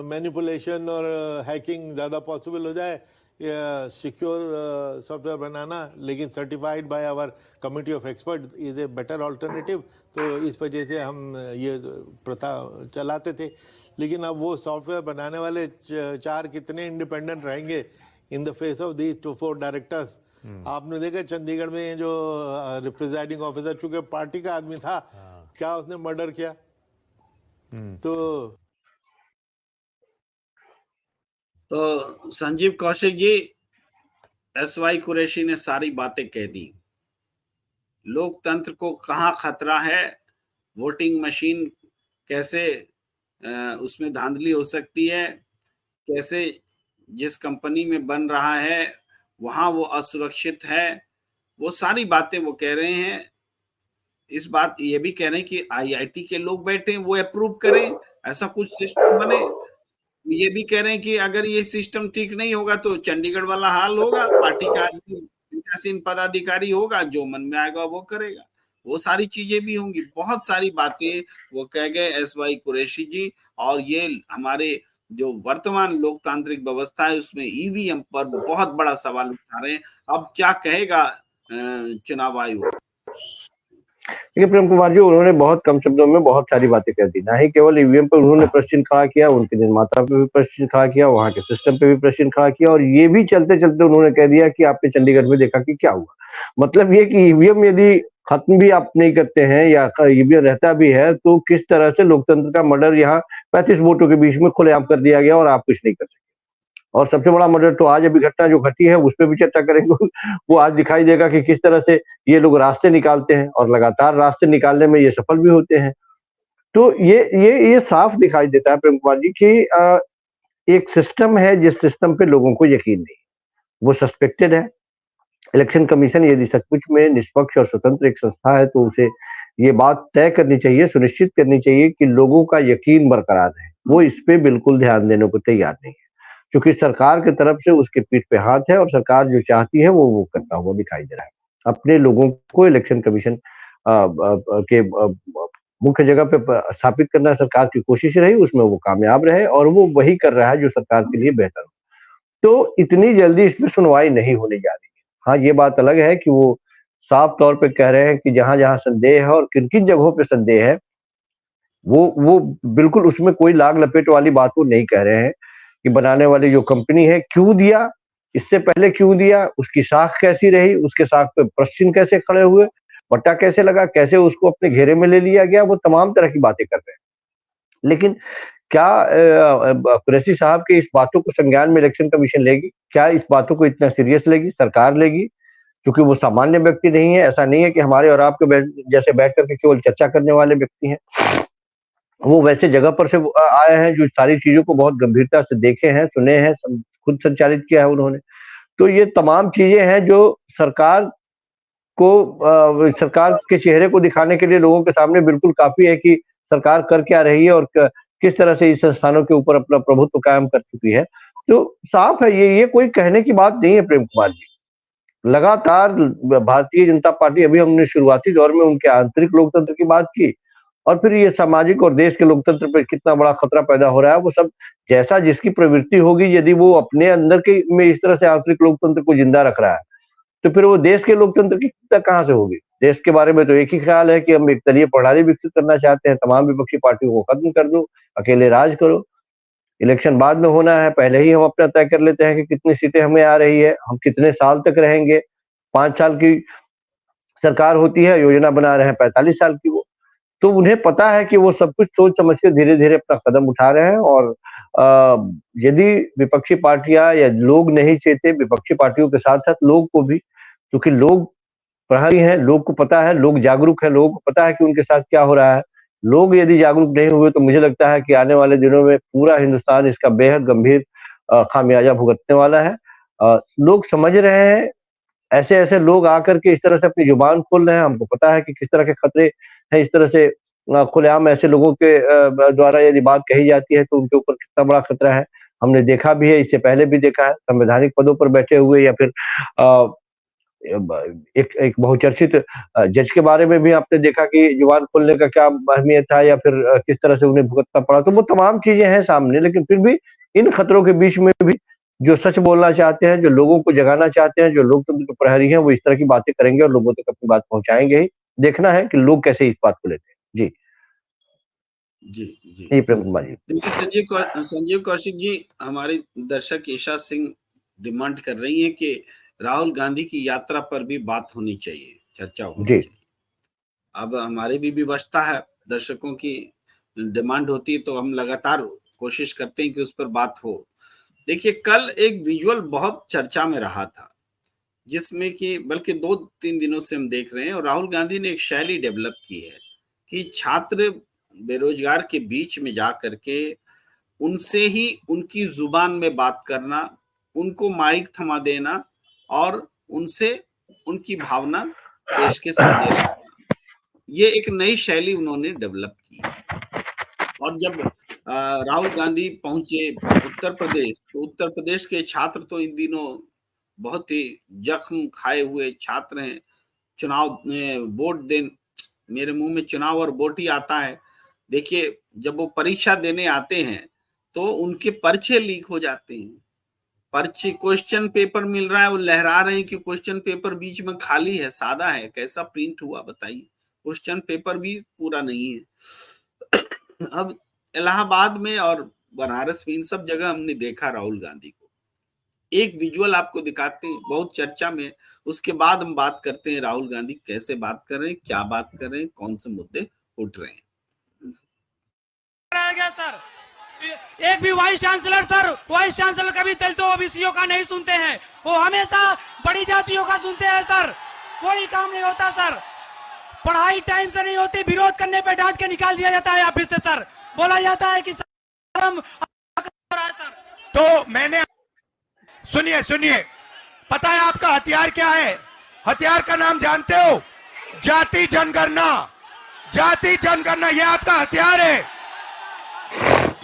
मैनिपुलेशन और हैकिंग ज़्यादा पॉसिबल हो जाए, सिक्योर सॉफ्टवेयर बनाना, लेकिन certified by our committee of expert is a better alternative. तो इस वजह से हम ये प्रथा चलाते थे। लेकिन अब वो सॉफ्टवेयर बनाने वाले 4 कितने इंडिपेंडेंट रहेंगे in the face of these 4 directors. आपने देखा चंडीगढ़ में जो प्रिजाइडिंग ऑफिसर, चूंकि पार्टी का आदमी था, क्या उसने मर्डर किया। तो संजीव कौशिक जी, SY कुरैशी ने सारी बातें कह दी। लोकतंत्र को कहाँ खतरा है, वोटिंग मशीन कैसे उसमें धांधली हो सकती है, कैसे जिस कंपनी में बन रहा है वहां वो असुरक्षित है, वो सारी बातें वो कह रहे हैं। इस बात ये भी कह रहे हैं कि IIT के लोग बैठे वो अप्रूव करें, ऐसा कुछ सिस्टम बने। ये भी कह रहे हैं कि अगर ये सिस्टम ठीक नहीं होगा तो चंडीगढ़ वाला हाल होगा, पार्टी का आदमी पीठासीन पदाधिकारी होगा, जो मन में आएगा वो करेगा, वो सारी चीजें भी होंगी। बहुत सारी बातें वो कह गए SY कुरैशी जी। और ये हमारे जो वर्तमान लोकतांत्रिक व्यवस्था है उसमें EVM पर बहुत बड़ा सवाल उठा रहे हैं। अब क्या कहेगा चुनाव आयोग? देखिए प्रेम कुमार जी, उन्होंने बहुत कम शब्दों में बहुत सारी बातें कह दी। ना ही केवल EVM पर उन्होंने प्रश्न खड़ा किया, उनके निर्माता पे भी प्रश्न खड़ा किया, वहां के सिस्टम पे भी प्रश्न खड़ा किया, और ये भी चलते चलते उन्होंने कह दिया कि आपने चंडीगढ़ में देखा कि क्या हुआ। मतलब ये कि EVM यदि खत्म भी आप नहीं करते हैं या EVM रहता भी है, तो किस तरह से लोकतंत्र का मर्डर यहाँ 35 वोटों के बीच में खुलेआम कर दिया गया और आप कुछ नहीं कर सके। और सबसे बड़ा मर्डर तो आज अभी घटना जो घटी है उस पर भी चर्चा करेंगे। वो आज दिखाई देगा कि किस तरह से ये लोग रास्ते निकालते हैं और लगातार रास्ते निकालने में ये सफल भी होते हैं। तो ये साफ दिखाई देता है प्रेम कुमार जी कि एक सिस्टम है जिस सिस्टम पे लोगों को यकीन नहीं, वो सस्पेक्टेड है। इलेक्शन कमीशन यदि सचमुच में निष्पक्ष और स्वतंत्र एक संस्था है तो उसे ये बात तय करनी चाहिए, सुनिश्चित करनी चाहिए कि लोगों का यकीन बरकरार रहे। वो इस पे बिल्कुल ध्यान देने को तैयार नहीं है, क्योंकि सरकार की तरफ से उसके पीठ पे हाथ है और सरकार जो चाहती है वो करता हुआ दिखाई दे रहा है। अपने लोगों को इलेक्शन कमीशन के मुख्य जगह पे स्थापित करना सरकार की कोशिश रही, उसमें वो कामयाब रहे और वो वही कर रहा है जो सरकार के लिए बेहतर हो। तो इतनी जल्दी इसमें सुनवाई नहीं होने जा रही है। हाँ, ये बात अलग है कि वो साफ तौर पे कह रहे हैं कि जहां-जहां संदेह है और किन-किन जगहों पे संदेह है, वो बिल्कुल उसमें कोई लाग लपेट वाली बात वो नहीं कह रहे हैं कि बनाने वाली जो कंपनी है क्यों दिया, इससे पहले क्यों दिया, उसकी साख कैसी रही, उसके साख पे प्रश्न कैसे खड़े हुए, पट्टा कैसे लगा, कैसे उसको अपने घेरे में ले लिया गया, वो तमाम तरह की बातें कर रहे हैं। लेकिन क्या कुरैशी साहब की इस बातों को संज्ञान में इलेक्शन कमीशन लेगी? क्या इस बातों को इतना सीरियस लेगी, सरकार लेगी? क्योंकि वो सामान्य व्यक्ति नहीं है, ऐसा नहीं है कि हमारे और आपके जैसे बैठ करके केवल चर्चा करने वाले व्यक्ति हैं। वो वैसे जगह पर से आए हैं जो सारी चीजों को बहुत गंभीरता से देखे हैं, सुने हैं, खुद संचालित किया है उन्होंने। तो ये तमाम चीजें हैं जो सरकार के चेहरे को दिखाने के लिए लोगों के सामने बिल्कुल काफी है कि सरकार कर क्या रही है और किस तरह से इस संस्थानों के ऊपर अपना प्रभुत्व कायम कर चुकी है। तो साफ है, ये कोई कहने की बात नहीं है प्रेम कुमार जी। लगातार भारतीय जनता पार्टी, अभी हमने शुरुआती दौर में उनके आंतरिक लोकतंत्र की बात की, और फिर ये सामाजिक और देश के लोकतंत्र पर कितना बड़ा खतरा पैदा हो रहा है, वो सब जैसा जिसकी प्रवृत्ति होगी, यदि वो अपने अंदर के में इस तरह से आंतरिक लोकतंत्र को जिंदा रख रहा है, तो फिर वो देश के लोकतंत्र की चिंता कहाँ से होगी? देश के बारे में तो एक ही ख्याल है कि हम एक तलीय प्रणाली विकसित करना चाहते हैं, तमाम विपक्षी पार्टियों को खत्म कर दो, अकेले राज करो। इलेक्शन बाद में होना है, पहले ही हम अपना तय कर लेते हैं कि कितनी सीटें हमें आ रही है, हम कितने साल तक रहेंगे। 5 साल की सरकार होती है, योजना बना रहे हैं 45 साल की वो। तो उन्हें पता है कि वो सब कुछ सोच समझ के धीरे-धीरे अपना कदम उठा रहे हैं और यदि विपक्षी पार्टियां या लोग नहीं चाहते, विपक्षी पार्टियों के साथ साथ लोग को भी, क्योंकि लोग प्रहरी हैं, लोग को पता है, लोग जागरूक है, लोगों को पता है कि उनके साथ क्या हो रहा है। लोग यदि जागरूक नहीं हुए तो मुझे लगता है कि आने वाले दिनों में पूरा हिंदुस्तान इसका बेहद गंभीर खामियाजा भुगतने वाला है। लोग समझ रहे हैं, ऐसे-ऐसे लोग आकर के इस तरह से अपनी जुबान खोल रहे हैं, हमको पता है कि किस तरह के खतरे हैं। इस तरह से खुलेआम ऐसे लोगों के द्वारा यदि बात कही जाती है तो उनके ऊपर कितना बड़ा खतरा है। हमने देखा भी है, इससे पहले भी देखा है, संवैधानिक पदों पर बैठे हुए या फिर अ, एक बहुचर्चित जज के बारे में भी आपने देखा कि जुबान खोलने का क्या अहमियत था या फिर किस तरह से उन्हें भुगतना पड़ा। तो वो तमाम चीज़ें हैं सामने, लेकिन फिर भी इन खतरों के बीच में भी जो सच बोलना चाहते हैं, जो लोगों को जगाना चाहते हैं, जो लोकतंत्र के प्रहरी हैं, वो इस तरह की बातें करेंगे और लोगों तक अपनी बात पहुँचाएँगे ही। देखना है कि लोग कैसे इस बात को लेते हैं। जी। जी, जी। जी, प्रेम कुमार जी। देखिए संजीव कौशिक जी, हमारी दर्शक ईशा सिंह डिमांड कर रही हैं कि राहुल गांधी की यात्रा पर भी बात होनी चाहिए, चर्चा होनी जी। चाहिए। अब हमारी भी विवशता है, दर्शकों की डिमांड होती है तो हम लगातार कोशिश करते हैं कि उस पर बात हो। देखिए, कल एक विजुअल बहुत चर्चा में रहा था, जिसमें कि बल्कि 2-3 दिनों से हम देख रहे हैं, और राहुल गांधी ने एक शैली डेवलप की है कि छात्र बेरोजगार के बीच में जा करके उनसे ही उनकी जुबान में बात करना, उनको माइक थमा देना और उनसे उनकी भावना देश के सामने रखना। ये एक नई शैली उन्होंने डेवलप की है। और जब राहुल गांधी पहुंचे उत्तर प्रदेश, तो उत्तर प्रदेश के छात्र तो इन दिनों बहुत ही जख्म खाए हुए छात्र हैं। चुनाव वोट दे, मेरे मुंह में चुनाव और वोट ही आता है। देखिए, जब वो परीक्षा देने आते हैं तो उनके पर्चे लीक हो जाते हैं। पर्चे, क्वेश्चन पेपर मिल रहा है, वो लहरा रहे हैं कि क्वेश्चन पेपर बीच में खाली है, सादा है, कैसा प्रिंट हुआ बताइए। क्वेश्चन पेपर भी पूरा नहीं है। अब इलाहाबाद में और बनारस में, इन सब जगह हमने देखा राहुल गांधी को। एक विजुअल आपको दिखाते हैं, बहुत चर्चा में, उसके बाद हम बात करते हैं राहुल गांधी कैसे बात कर रहे हैं, क्या बात कर रहे हैं, कौन से मुद्दे उठ रहे हैं। सर, एक भी वाइस चांसलर कभी दलितों ओबीसीओ का नहीं सुनते हैं, वो हमेशा बड़ी जातियों का सुनते हैं सर। कोई काम नहीं होता सर, पढ़ाई टाइम से नहीं होती, विरोध करने पे डांट के निकाल दिया जाता है ऑफिस से सर। बोला जाता है कि सर, तो मैंने सुनिए, पता है आपका हथियार क्या है? हथियार का नाम जानते हो? जाति जनगणना, ये आपका हथियार है।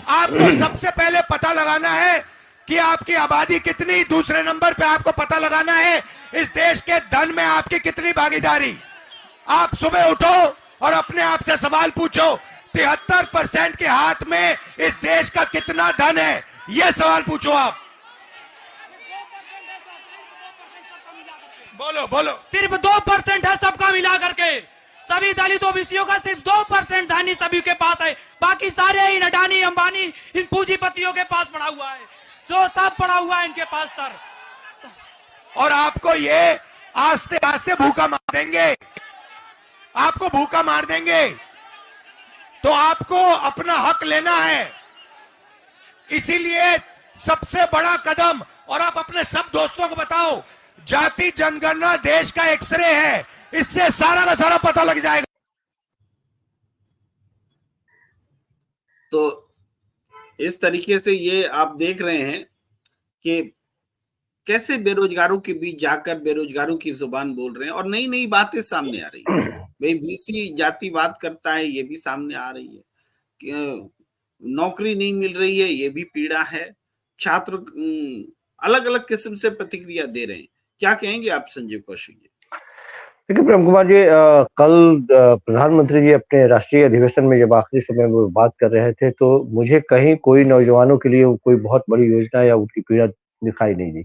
आपको सबसे पहले पता लगाना है कि आपकी आबादी कितनी, दूसरे नंबर पे आपको पता लगाना है इस देश के धन में आपकी कितनी भागीदारी। आप सुबह उठो और अपने आप से सवाल पूछो, 73% के हाथ में इस देश का कितना धन है, यह सवाल पूछो आप। बोलो। सिर्फ 2% है सबका मिला करके, सभी दलित ओबीसीओ का सिर्फ 2% धनी सभी के पास है। बाकी सारे इन अडानी अंबानी, इन पूंजीपतियों के पास पड़ा हुआ है, जो सब पड़ा हुआ है इनके पास सर। और आपको ये आस्ते आस्ते भूखा मार देंगे, आपको भूखा मार देंगे। तो आपको अपना हक लेना है, इसीलिए सबसे बड़ा कदम, और आप अपने सब दोस्तों को बताओ, जाति जनगणना देश का एक्सरे है, इससे सारा का सारा पता लग जाएगा। तो इस तरीके से ये आप देख रहे हैं कि कैसे बेरोजगारों के बीच जाकर बेरोजगारों की जुबान बोल रहे हैं और नई नई बातें सामने आ रही है। भाई बीसी जाति बात करता है, ये भी सामने आ रही है कि नौकरी नहीं मिल रही है, ये भी पीड़ा है। छात्र अलग अलग किस्म से प्रतिक्रिया दे रहे हैं। क्या कहेंगे आप संजीव कौशिक जी? देखिए प्रेम कुमार जी, कल प्रधानमंत्री जी अपने राष्ट्रीय अधिवेशन में जब आखिरी समय में बात कर रहे थे तो मुझे कहीं कोई नौजवानों के लिए कोई बहुत बड़ी योजना या उनकी पीड़ा दिखाई नहीं दी।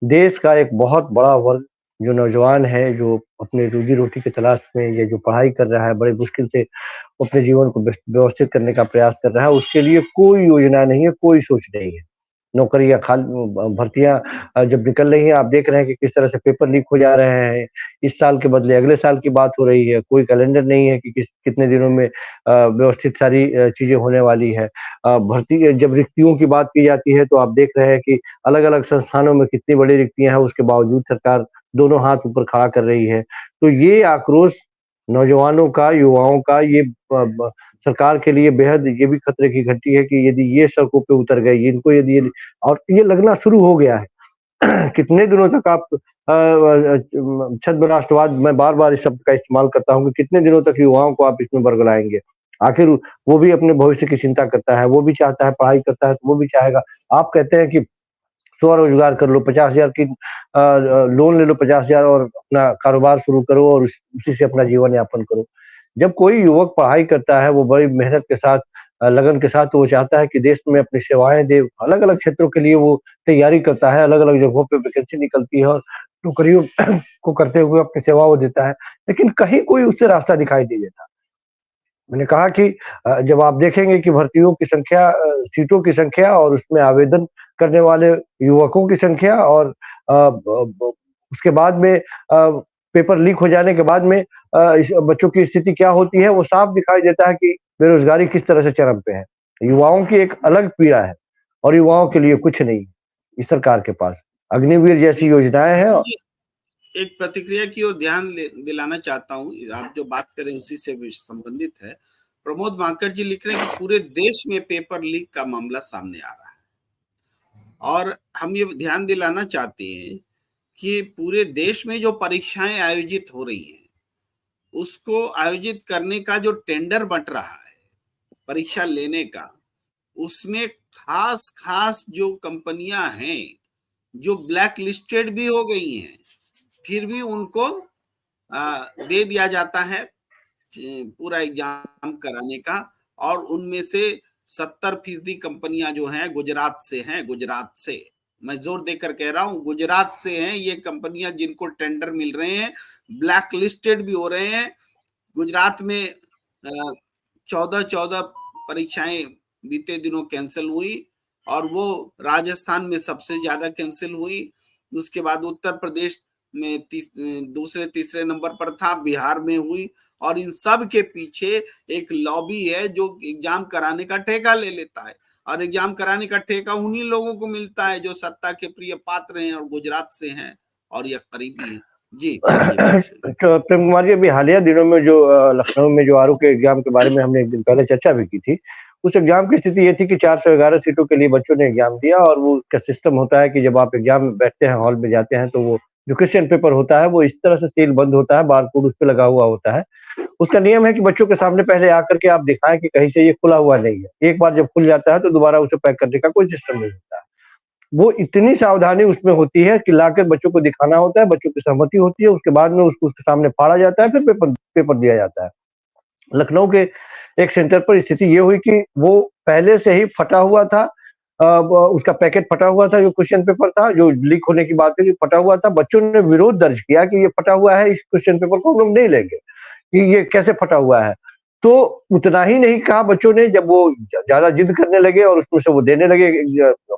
देश का एक बहुत बड़ा वर्ग जो नौजवान है, जो अपने रोजी रोटी की तलाश में या जो पढ़ाई कर रहा है, बड़ी मुश्किल से अपने जीवन को व्यवस्थित करने का प्रयास कर रहा है, उसके लिए कोई योजना नहीं है, कोई सोच नहीं है। नौकरियां भर्तियां जब निकल रही हैं, आप देख रहे हैं कि किस तरह से पेपर लीक हो जा रहे हैं। इस साल के बदले अगले साल की बात हो रही है, कोई कैलेंडर नहीं है कि कितने दिनों में व्यवस्थित सारी चीजें होने वाली है। भर्ती जब रिक्तियों की बात की जाती है तो आप देख रहे हैं कि अलग अलग संस्थानों में कितनी बड़ी रिक्तियां हैं, उसके बावजूद सरकार दोनों हाथ ऊपर खड़ा कर रही है। तो ये आक्रोश नौजवानों का, युवाओं का, ये सरकार के लिए बेहद ये भी खतरे की घंटी है कि यदि ये सड़कों पे उतर गए, इनको यदि और ये लगना शुरू हो गया है। कितने दिनों तक आप छद्म राष्ट्रवाद, मैं बार-बार इस शब्द का इस्तेमाल करता हूँ कि कितने दिनों तक युवाओं को आप इसमें बरगलाएँगे? आखिर वो भी अपने भविष्य की चिंता करता है, वो भी चाहता है, पढ़ाई करता है तो वो भी चाहेगा। आप कहते हैं कि स्वरोजगार कर लो, 50,000 की लोन ले लो 50,000 और अपना कारोबार शुरू करो और उसी से अपना जीवन यापन करो। जब कोई युवक पढ़ाई करता है, वो बड़ी मेहनत के साथ लगन के साथ, तो वो चाहता है कि देश में अपनी सेवाएँ दे, अलग-अलग क्षेत्रों के लिए वो तैयारी करता है, अलग-अलग जगहों पे वैकेंसी निकलती है और नौकरियों को करते हुए अपनी सेवा वो देता है, लेकिन कहीं कोई उससे रास्ता दिखाई नहीं देता। मैंने कहा कि जब आप देखेंगे कि भर्तियों की संख्या, सीटों की संख्या और उसमें आवेदन करने वाले युवकों की संख्या और उसके बाद में पेपर लीक हो जाने के बाद में इस बच्चों की स्थिति क्या होती है, वो साफ दिखाई देता है कि बेरोजगारी किस तरह से चरम पे है। युवाओं की एक अलग पीड़ा है और युवाओं के लिए कुछ नहीं इस सरकार के पास। अग्निवीर जैसी योजनाएं हैं। एक प्रतिक्रिया की ओर ध्यान दिलाना चाहता हूँ, आप जो बात करें उसी से संबंधित है। प्रमोद मांकर जी लिख रहे हैं कि पूरे देश में पेपर लीक का मामला सामने आ रहा है और हम ये ध्यान दिलाना चाहते हैं कि पूरे देश में जो परीक्षाएं आयोजित हो रही हैं, उसको आयोजित करने का जो टेंडर बंट रहा है परीक्षा लेने का, उसमें खास जो कंपनियां हैं जो ब्लैक लिस्टेड भी हो गई हैं, फिर भी उनको दे दिया जाता है पूरा एग्जाम कराने का। और उनमें से 70% कंपनियां जो हैं गुजरात से हैं। गुजरात से, मैं जोर देकर कह रहा हूं, गुजरात से हैं ये कंपनियां जिनको टेंडर मिल रहे हैं, ब्लैक लिस्टेड भी हो रहे हैं। गुजरात में 14 परीक्षाएं बीते दिनों कैंसिल हुई और वो राजस्थान में सबसे ज्यादा कैंसिल हुई। उसके बाद उत्तर प्रदेश में दूसरे तीसरे नंबर पर था, बिहार में हुई। और इन सब के पीछे एक लॉबी है जो एग्जाम कराने का ठेका ले लेता है और एग्जाम कराने का ठेका उन्हीं लोगों को मिलता है जो सत्ता के प्रिय पात्र हैं और गुजरात से हैं और ये करीबी हैं। जी तो प्रेम कुमार जी, अभी हालिया दिनों में जो लखनऊ में जो आरओ के एग्जाम के बारे में हमने एक दिन पहले चर्चा भी की थी, उस एग्जाम की स्थिति ये थी कि 411 सीटों के लिए बच्चों ने एग्जाम दिया और वो उसका सिस्टम होता है कि जब आप एग्जाम में बैठते हैं, हॉल में जाते हैं, तो वो जो क्वेश्चन पेपर होता है वो इस तरह से सील बंद होता है, बारकोड उस पे लगा हुआ होता है। उसका नियम है कि बच्चों के सामने पहले आकर के आप दिखाएं कि कहीं से ये खुला हुआ नहीं है। एक बार जब खुल जाता है तो दोबारा उसे पैक करने का कोई सिस्टम नहीं होता है। वो इतनी सावधानी उसमें होती है कि लाकर बच्चों को दिखाना होता है, बच्चों की सहमति होती है, उसके बाद में उसको उसके सामने फाड़ा जाता है, फिर पेपर दिया जाता है। लखनऊ के एक सेंटर पर स्थिति ये हुई कि वो पहले से ही फटा हुआ था, उसका पैकेट फटा हुआ था, जो क्वेश्चन पेपर था, जो लीक होने की बात थी, फटा हुआ था। बच्चों ने विरोध दर्ज किया कि ये फटा हुआ है, इस क्वेश्चन पेपर को हम लोग नहीं लेंगे, कि ये कैसे फटा हुआ है। तो उतना ही नहीं कहा बच्चों ने, जब वो ज्यादा जिद करने लगे और उसमें से वो देने लगे,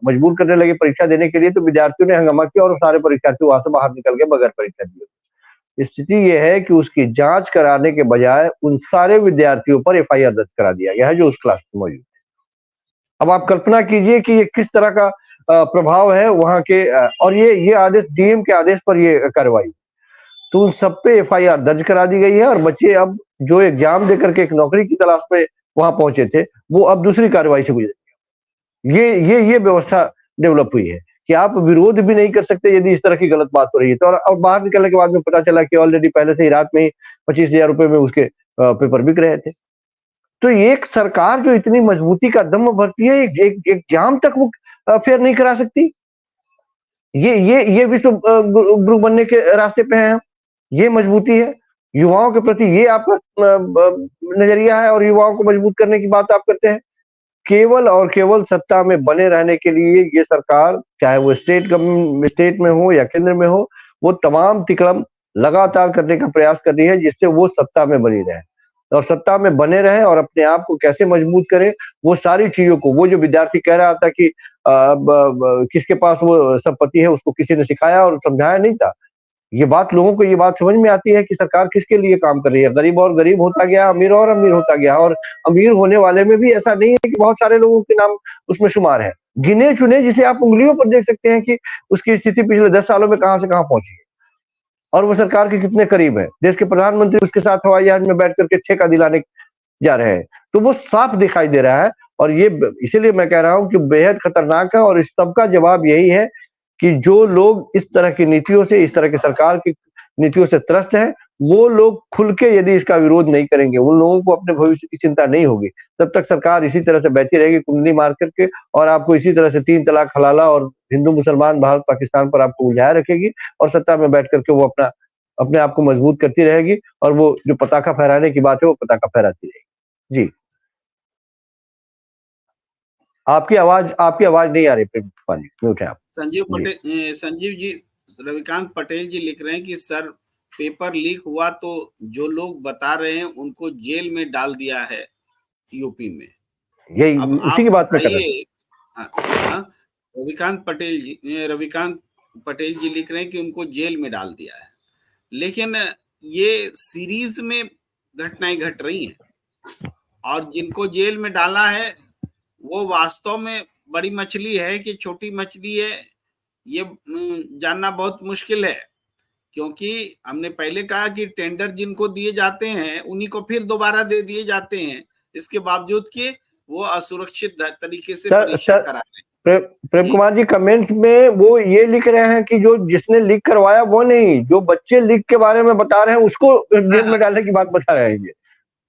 मजबूर करने लगे परीक्षा देने के लिए, तो विद्यार्थियों ने हंगामा किया और सारे परीक्षार्थी वहां से बाहर निकल गए बगैर परीक्षा दिए। स्थिति ये है कि उसकी जांच कराने के बजाय उन सारे विद्यार्थियों पर एफआईआर दर्ज करा दिया गया है जो उस क्लास में मौजूद थे। अब आप कल्पना कीजिए कि ये किस तरह का प्रभाव है वहां के, और ये आदेश डीएम के आदेश पर ये कार्रवाई, तो उन सब पे एफआईआर दर्ज करा दी गई है और बच्चे अब जो एग्जाम देकर के एक नौकरी की तलाश में वहां पहुंचे थे, वो अब दूसरी कार्रवाई से गुजरेंगे। ये व्यवस्था डेवलप हुई है कि आप विरोध भी नहीं कर सकते यदि इस तरह की गलत बात हो रही है। तो और बाहर निकलने के बाद में पता चला कि ऑलरेडी पहले से ही रात में ही 25,000 रुपए में उसके पेपर बिक रहे थे। तो एक सरकार जो इतनी मजबूती का दम भरती है, एक एग्जाम तक वो फेयर नहीं करा सकती। ये विश्व गुरु बनने के रास्ते पे हैं। ये मजबूती है युवाओं के प्रति, ये आपका नजरिया है और युवाओं को मजबूत करने की बात आप करते हैं। केवल और केवल सत्ता में बने रहने के लिए ये सरकार, चाहे वो स्टेट में हो या केंद्र में हो, वो तमाम तिकड़म लगातार करने का प्रयास कर रही है जिससे वो सत्ता में बनी रहे और सत्ता में बने रहे और अपने आप को कैसे मजबूत करें, वो सारी चीजों को, वो जो विद्यार्थी कह रहा था कि किसके पास वो संपत्ति है उसको किसी ने सिखाया और समझाया नहीं था। ये बात लोगों को ये बात समझ में आती है कि सरकार किसके लिए काम कर रही है। गरीब और गरीब होता गया, अमीर और अमीर होता गया, और अमीर होने वाले में भी ऐसा नहीं है कि बहुत सारे लोगों के नाम उसमें शुमार है। गिने चुने जिसे आप उंगलियों पर देख सकते हैं कि उसकी स्थिति पिछले 10 सालों में कहां से कहां पहुंची है और वो सरकार के कितने करीब है। देश के प्रधानमंत्री उसके साथ हवाई जहाज में बैठ करके ठेका दिलाने जा रहे हैं, तो वो साफ दिखाई दे रहा है। और ये इसीलिए मैं कह रहा हूं कि बेहद खतरनाक है, और इस सब का जवाब यही है कि जो लोग इस तरह की नीतियों से, इस तरह की सरकार की नीतियों से त्रस्त हैं, वो लोग खुल के यदि इसका विरोध नहीं करेंगे, उन लोगों को अपने भविष्य की चिंता नहीं होगी, तब तक सरकार इसी तरह से बैठी रहेगी कुंडली मार करके, और आपको इसी तरह से 3 तलाक हलाला और हिंदू मुसलमान भारत पाकिस्तान पर आपको उलझाए रखेगी, और सत्ता में बैठ करके वो अपने आप को मजबूत करती रहेगी, और वो जो पताका फहराने की बात है वो पताका फहराती रहेगी। जी, आपकी आवाज नहीं आ रही प्रेम कुमार जी, म्यूट है आप। संजीव जी, रविकांत पटेल जी लिख रहे हैं कि सर पेपर लीक हुआ तो जो लोग बता रहे हैं उनको जेल में डाल दिया है यूपी में। यही उसी की बात मैं कर रहा हूँ। रविकांत पटेल जी लिख रहे हैं कि उनको जेल में डाल दिया है, लेकिन ये सीरीज में घटनाएं घट रही हैं, और जिनको जेल में डाला है वो वास्तव में बड़ी मछली है कि छोटी मछली है, ये जानना बहुत मुश्किल है। क्योंकि हमने पहले कहा कि टेंडर जिनको दिए जाते हैं उन्हीं को फिर दोबारा दे दिए जाते हैं, इसके बावजूद कि वो असुरक्षित तरीके से परीक्षा करा रहे हैं। प्रेम कुमार जी कमेंट्स में वो ये लिख रहे हैं कि जो जिसने लीक करवाया वो नहीं, जो बच्चे लीक के बारे में बता रहे हैं उसको जेल में डालने की बात बता रहे हैं।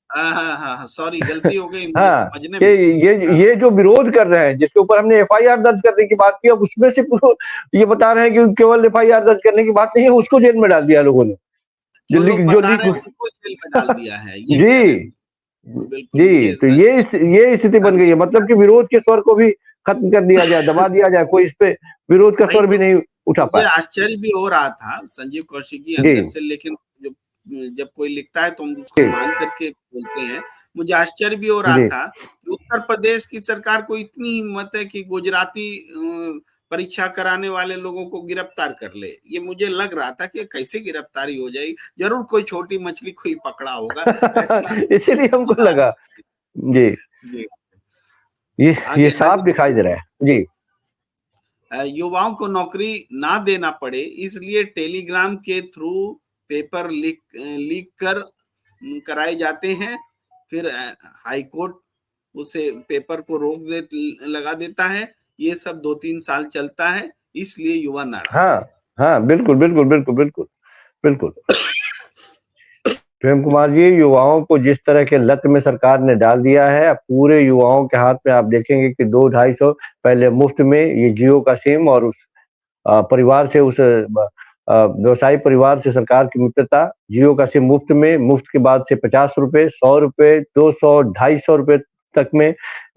हाँ, सॉरी, गलती हो गई समझने में। ये जो विरोध कर रहे हैं, जिसके ऊपर हमने FIR दर्ज करने की बात की, अब उसमें से ये बता रहे हैं कि केवल FIR दर्ज करने की बात नहीं है, उसको जेल में डाल दिया लोगों ने, जो लीक उनको जेल में डाल दिया है। जी, तो ये स्थिति बन गई है। मतलब कि विरोध के स्वर को भी खत्म कर दिया जाए, दबा दिया जाए, कोई इस पे विरोध का स्वर भी नहीं उठा पाया। आश्चर्य भी हो रहा था संजीव कौशिक जी अंदर से, लेकिन जब कोई लिखता है तो हम उसको मान करके बोलते हैं। मुझे आश्चर्य भी हो रहा था कि उत्तर प्रदेश की सरकार को इतनी हिम्मत है कि गुजराती परीक्षा कराने वाले लोगों को गिरफ्तार कर ले। ये मुझे लग रहा था कि कैसे गिरफ्तारी हो जाएगी, जरूर कोई छोटी मछली कोई पकड़ा होगा। इसीलिए हमको लगा। जी, ये साफ दिखाई दे रहा है। जी, युवाओं को नौकरी ना देना पड़े इसलिए टेलीग्राम के थ्रू पेपर लीक कराए जाते हैं, फिर हाईकोर्ट उसे पेपर को लगा देता है। ये सब 2-3 साल चलता है, इसलिए युवा नाराज। हाँ, बिल्कुल। प्रेम कुमार जी, युवाओं को जिस तरह के लत में सरकार ने डाल दिया है, पूरे युवाओं के हाथ में आप देखेंगे कि 200-250 पहले मुफ्त में ये जियो का सिम, और उस परिवार से, उस व्यवसायी परिवार से सरकार की मित्रता, जियो का सिम मुफ्त में, मुफ्त के बाद से 50 रुपए, 100 रुपए, 200, 250 रुपए तक में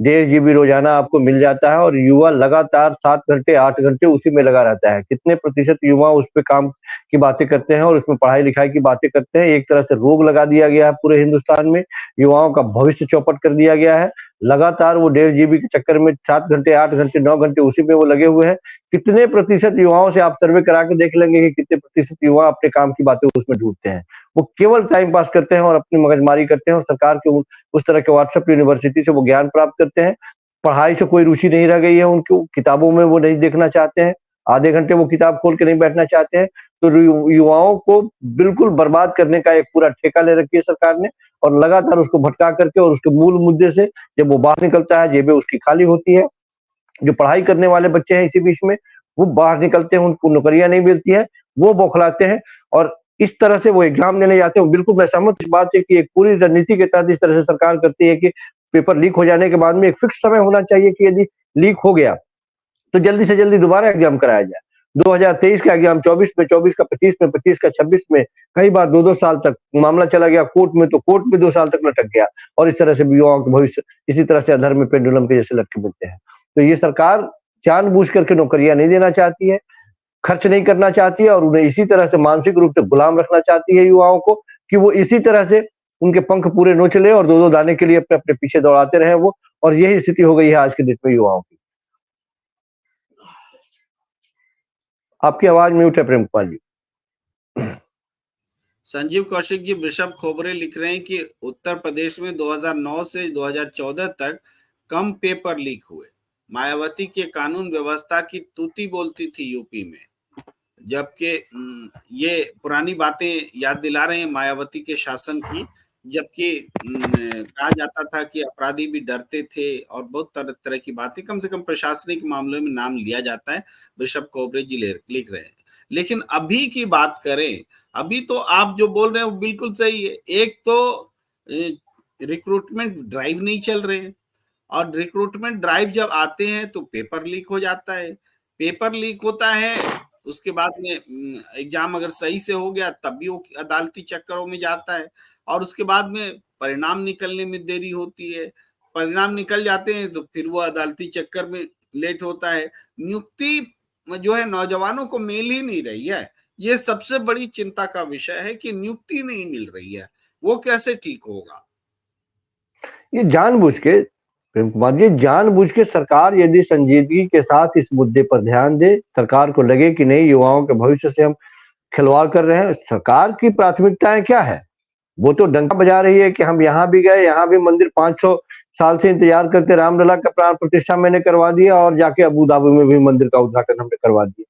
1.5 GB रोजाना आपको मिल जाता है, और युवा लगातार 7 घंटे 8 घंटे उसी में लगा रहता है। कितने प्रतिशत युवा उस पे काम की बातें करते हैं और उसमें पढ़ाई लिखाई की बातें करते हैं। एक तरह से रोग लगा दिया गया है पूरे हिंदुस्तान में, युवाओं का भविष्य चौपट कर दिया गया है। लगातार वो 1.5 GB के चक्कर में 7 घंटे 8 घंटे 9 घंटे उसी में वो लगे हुए हैं। कितने प्रतिशत युवाओं से आप सर्वे करा के देख लेंगे कि कितने प्रतिशत युवा अपने काम की बातें उसमें ढूंढते हैं। वो केवल टाइम पास करते हैं और अपनी मगजमारी करते हैं, और सरकार के उस तरह के व्हाट्सएप यूनिवर्सिटी से वो ज्ञान प्राप्त करते हैं। पढ़ाई से कोई रुचि नहीं रह गई है उनको, किताबों में वो नहीं देखना चाहते हैं, आधे घंटे वो किताब खोल के नहीं बैठना चाहते हैं। तो युवाओं को बिल्कुल बर्बाद करने का एक पूरा ठेका ले रखी है सरकार ने, और लगातार उसको भटका करके, और उसके मूल मुद्दे से जब वो बाहर निकलता है, जेबें उसकी खाली होती है। जो पढ़ाई करने वाले बच्चे हैं इसी बीच में, वो बाहर निकलते हैं, उनको नौकरियां नहीं मिलती है, वो बौखलाते हैं, और इस तरह से वो एग्जाम देने जाते हैं। बिल्कुल मैं सहमत इस बात से कि एक पूरी रणनीति के तहत इस तरह से सरकार करती है कि पेपर लीक हो जाने के बाद में एक फिक्स समय होना चाहिए कि यदि लीक हो गया तो जल्दी से जल्दी दोबारा एग्जाम कराया जाए। 2023 का एग्जाम 24 में, 24 का 25 में, 25 का 26 में, कई बार 2-2 साल तक मामला चला गया कोर्ट में, तो कोर्ट में 2 साल तक लटक गया, और इस तरह से युवाओं के भविष्य इसी तरह से अधर में पेंडुलम के जैसे लटके मिलते हैं। तो ये सरकार जानबूझ करके नौकरियां नहीं देना चाहती है, खर्च नहीं करना चाहती है, और उन्हें इसी तरह से मानसिक रूप से गुलाम रखना चाहती है युवाओं को, कि वो इसी तरह से उनके पंख पूरे नोच ले और 2-2 दाने के लिए अपने अपने पीछे दौड़ाते रहे वो। और यही स्थिति हो गई है आज के डेट में युवाओं की। आपकी आवाज म्यूट है प्रेम कुमार जी। संजीव कौशिक जी, वृषभ खोबरे लिख रहे हैं कि उत्तर प्रदेश में 2009 से 2014 तक कम पेपर लीक हुए। मायावती के कानून व्यवस्था की तूती बोलती थी यूपी में, जबकि ये पुरानी बातें याद दिला रहे हैं मायावती के शासन की, जबकि कहा जाता था कि अपराधी भी डरते थे और बहुत तरह तरह की बातें, कम से कम प्रशासनिक मामलों में नाम लिया जाता है। वृषभ खोबरे जी लिख रहे हैं। लेकिन अभी की बात करें, अभी तो आप जो बोल रहे हैं वो बिल्कुल सही है। एक तो रिक्रूटमेंट ड्राइव नहीं चल रहे हैं, और रिक्रूटमेंट ड्राइव जब आते हैं तो पेपर लीक हो जाता है। पेपर लीक होता है, उसके बाद में एग्जाम अगर सही से हो गया तब भी वो अदालती चक्करों में जाता है, और उसके बाद में परिणाम निकलने में देरी होती है। परिणाम निकल जाते हैं तो फिर वो अदालती चक्कर में लेट होता है। नियुक्ति जो है नौजवानों को मिल ही नहीं रही है। ये सबसे बड़ी चिंता का विषय है कि नियुक्ति नहीं मिल रही है, वो कैसे ठीक होगा? ये जानबूझ के प्रेम कुमार जी, जानबूझ के सरकार यदि संजीदगी के साथ इस मुद्दे पर ध्यान दे, सरकार को लगे कि नहीं युवाओं के भविष्य से हम खिलवाड़ कर रहे हैं, सरकार की प्राथमिकताएं क्या है? वो तो डंका बजा रही है कि हम यहाँ भी गए, यहाँ भी मंदिर 500 साल से इंतजार करते, रामलला का प्राण प्रतिष्ठा मैंने करवा दिया और जाके अबू धाबी में भी मंदिर का उद्घाटन हमने करवा दिया।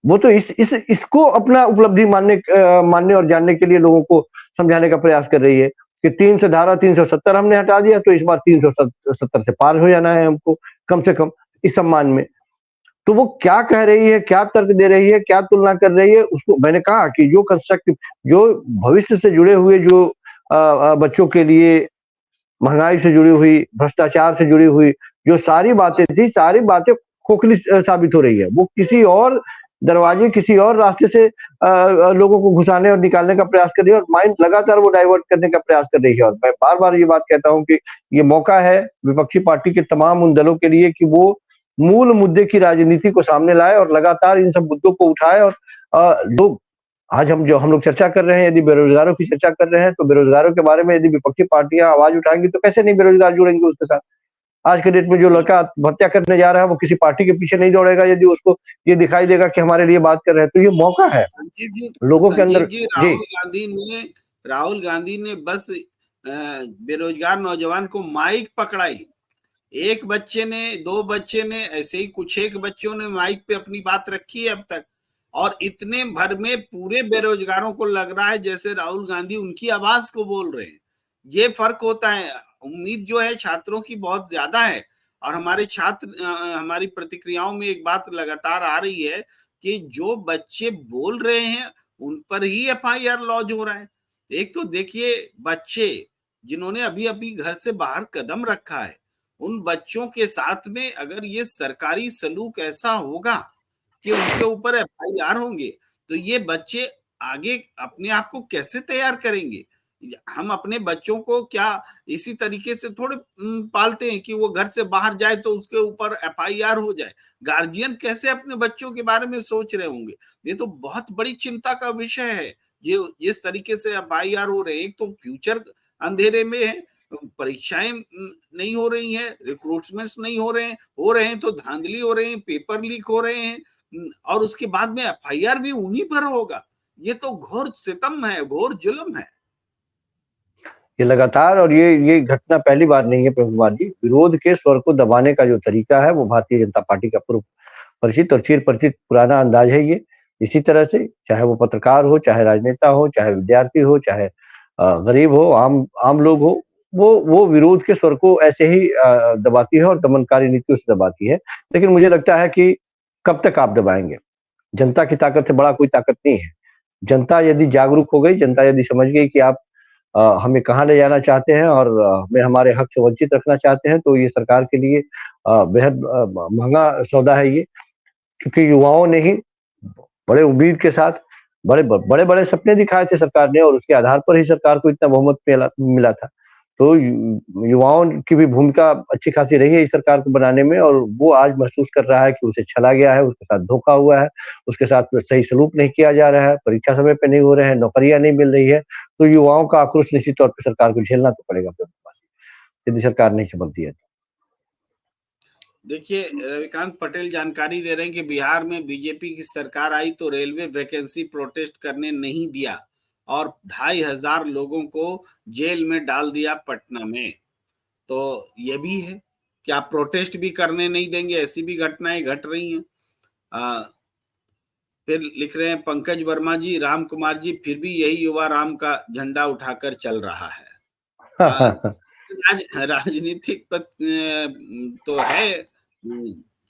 वो तो इसको अपना उपलब्धि मानने और जानने के लिए लोगों को समझाने का प्रयास कर रही है कि 370 हमने हटा दिया, तो इस बार 370 से पार हो जाना है हमको कम से कम इस सम्मान में। तो वो क्या कह रही है, क्या तर्क दे रही है, क्या तुलना कर रही है, उसको मैंने कहा कि जो कंस्ट्रक्टिव, जो भविष्य से जुड़े हुए, जो बच्चों के लिए महंगाई से जुड़ी हुई, भ्रष्टाचार से जुड़ी हुई जो सारी बातें थी, सारी बातें खोखली साबित हो रही है। वो किसी और दरवाजे, किसी और रास्ते से लोगों को घुसाने और निकालने का प्रयास कर रही है, और माइंड लगातार वो डाइवर्ट करने का प्रयास कर रही है। और मैं बार बार ये बात कहता हूँ कि ये मौका है विपक्षी पार्टी के तमाम उन दलों के लिए कि वो मूल मुद्दे की राजनीति को सामने लाए और लगातार इन सब मुद्दों को उठाए। और लोग आज हम लोग चर्चा कर रहे हैं, यदि बेरोजगारों की चर्चा कर रहे हैं, तो बेरोजगारों के बारे में यदि विपक्षी पार्टियां आवाज उठाएंगी तो कैसे नहीं बेरोजगार जुड़ेंगे उसके साथ? आज के डेट में जो लड़का हत्या करने जा रहा है वो किसी पार्टी के पीछे नहीं दौड़ेगा यदि उसको ये दिखाई देगा कि हमारे लिए बात कर रहे हैं। तो ये मौका है लोगों के अंदर। राहुल गांधी ने बस बेरोजगार नौजवान को माइक पकड़ाई, एक बच्चे ने, दो बच्चे ने, ऐसे ही कुछ एक बच्चों ने माइक पे अपनी बात रखी है अब तक, और इतने भर में पूरे बेरोजगारों को लग रहा है जैसे राहुल गांधी उनकी आवाज को बोल रहे हैं। ये फर्क होता है। उम्मीद जो है छात्रों की बहुत ज्यादा है, और हमारे छात्र, हमारी प्रतिक्रियाओं में एक बात लगातार आ रही है कि जो बच्चे बोल रहे हैं उन पर ही एफआईआर लॉन्च हो रहा है। एक तो देखिए, बच्चे जिन्होंने अभी अभी घर से बाहर कदम रखा है, उन बच्चों के साथ में अगर ये सरकारी सलूक ऐसा होगा कि उनके ऊपर एफआईआर होंगे, तो ये बच्चे आगे अपने आप को कैसे तैयार करेंगे? हम अपने बच्चों को क्या इसी तरीके से थोड़े पालते हैं कि वो घर से बाहर जाए तो उसके ऊपर एफआईआर हो जाए? गार्जियन कैसे अपने बच्चों के बारे में सोच रहे होंगे? ये तो बहुत बड़ी चिंता का विषय है। जो जिस तरीके से एफआईआर हो रहे हैं, एक तो फ्यूचर अंधेरे में है, परीक्षाएं नहीं हो रही हैं, रिक्रूटमेंट्स नहीं हो रहे हैं तो धांधली हो रहे हैं, पेपर लीक हो रहे हैं, और उसके बाद में एफआईआर भी उन्हीं पर होगा। ये तो घोर सितम है, घोर जुल्म है। ये लगातार, और ये घटना पहली बार नहीं है प्रेम कुमार जी। विरोध के स्वर को दबाने का जो तरीका है वो भारतीय जनता पार्टी का पूर्व परिचित और चिर परिचित पुराना अंदाज है ये। इसी तरह से चाहे वो पत्रकार हो, चाहे राजनेता हो, चाहे विद्यार्थी हो, चाहे गरीब हो, आम लोग हो, वो विरोध के स्वर को ऐसे ही दबाती है और दमनकारी नीतियों से दबाती है। लेकिन मुझे लगता है कि कब तक आप दबाएंगे? जनता की ताकत से बड़ा कोई ताकत नहीं है। जनता यदि जागरूक हो गई, जनता यदि समझ गई कि आप हमें कहाँ ले जाना चाहते हैं और हमें हमारे हक से वंचित रखना चाहते हैं, तो ये सरकार के लिए बेहद महंगा सौदा है ये। क्योंकि युवाओं ने ही बड़े उम्मीद के साथ बड़े सपने दिखाए थे सरकार ने, और उसके आधार पर ही सरकार को इतना बहुमत मिला था। तो युवाओं की भी भूमिका अच्छी खासी रही है इस सरकार को बनाने में, और वो आज महसूस कर रहा है कि उसे छला गया है, उसके साथ धोखा हुआ है, उसके साथ सही सलूक नहीं किया जा रहा है, परीक्षा समय पे नहीं हो रहे हैं, नौकरियां नहीं मिल रही है। तो युवाओं का आक्रोश निश्चित तौर पर सरकार को झेलना तो पड़ेगा यदि सरकार नहीं संभलती है। देखिए, रविकांत पटेल जानकारी दे रहे हैं कि बिहार में बीजेपी की सरकार आई तो रेलवे वैकेंसी प्रोटेस्ट करने नहीं दिया और 2,500 लोगों को जेल में डाल दिया पटना में। तो ये भी है कि आप प्रोटेस्ट भी करने नहीं देंगे, ऐसी भी घटनाएं घट रही हैं। फिर लिख रहे हैं पंकज वर्मा जी, राम कुमार जी, फिर भी यही युवा राम का झंडा उठाकर चल रहा है। राजनीतिक तो है,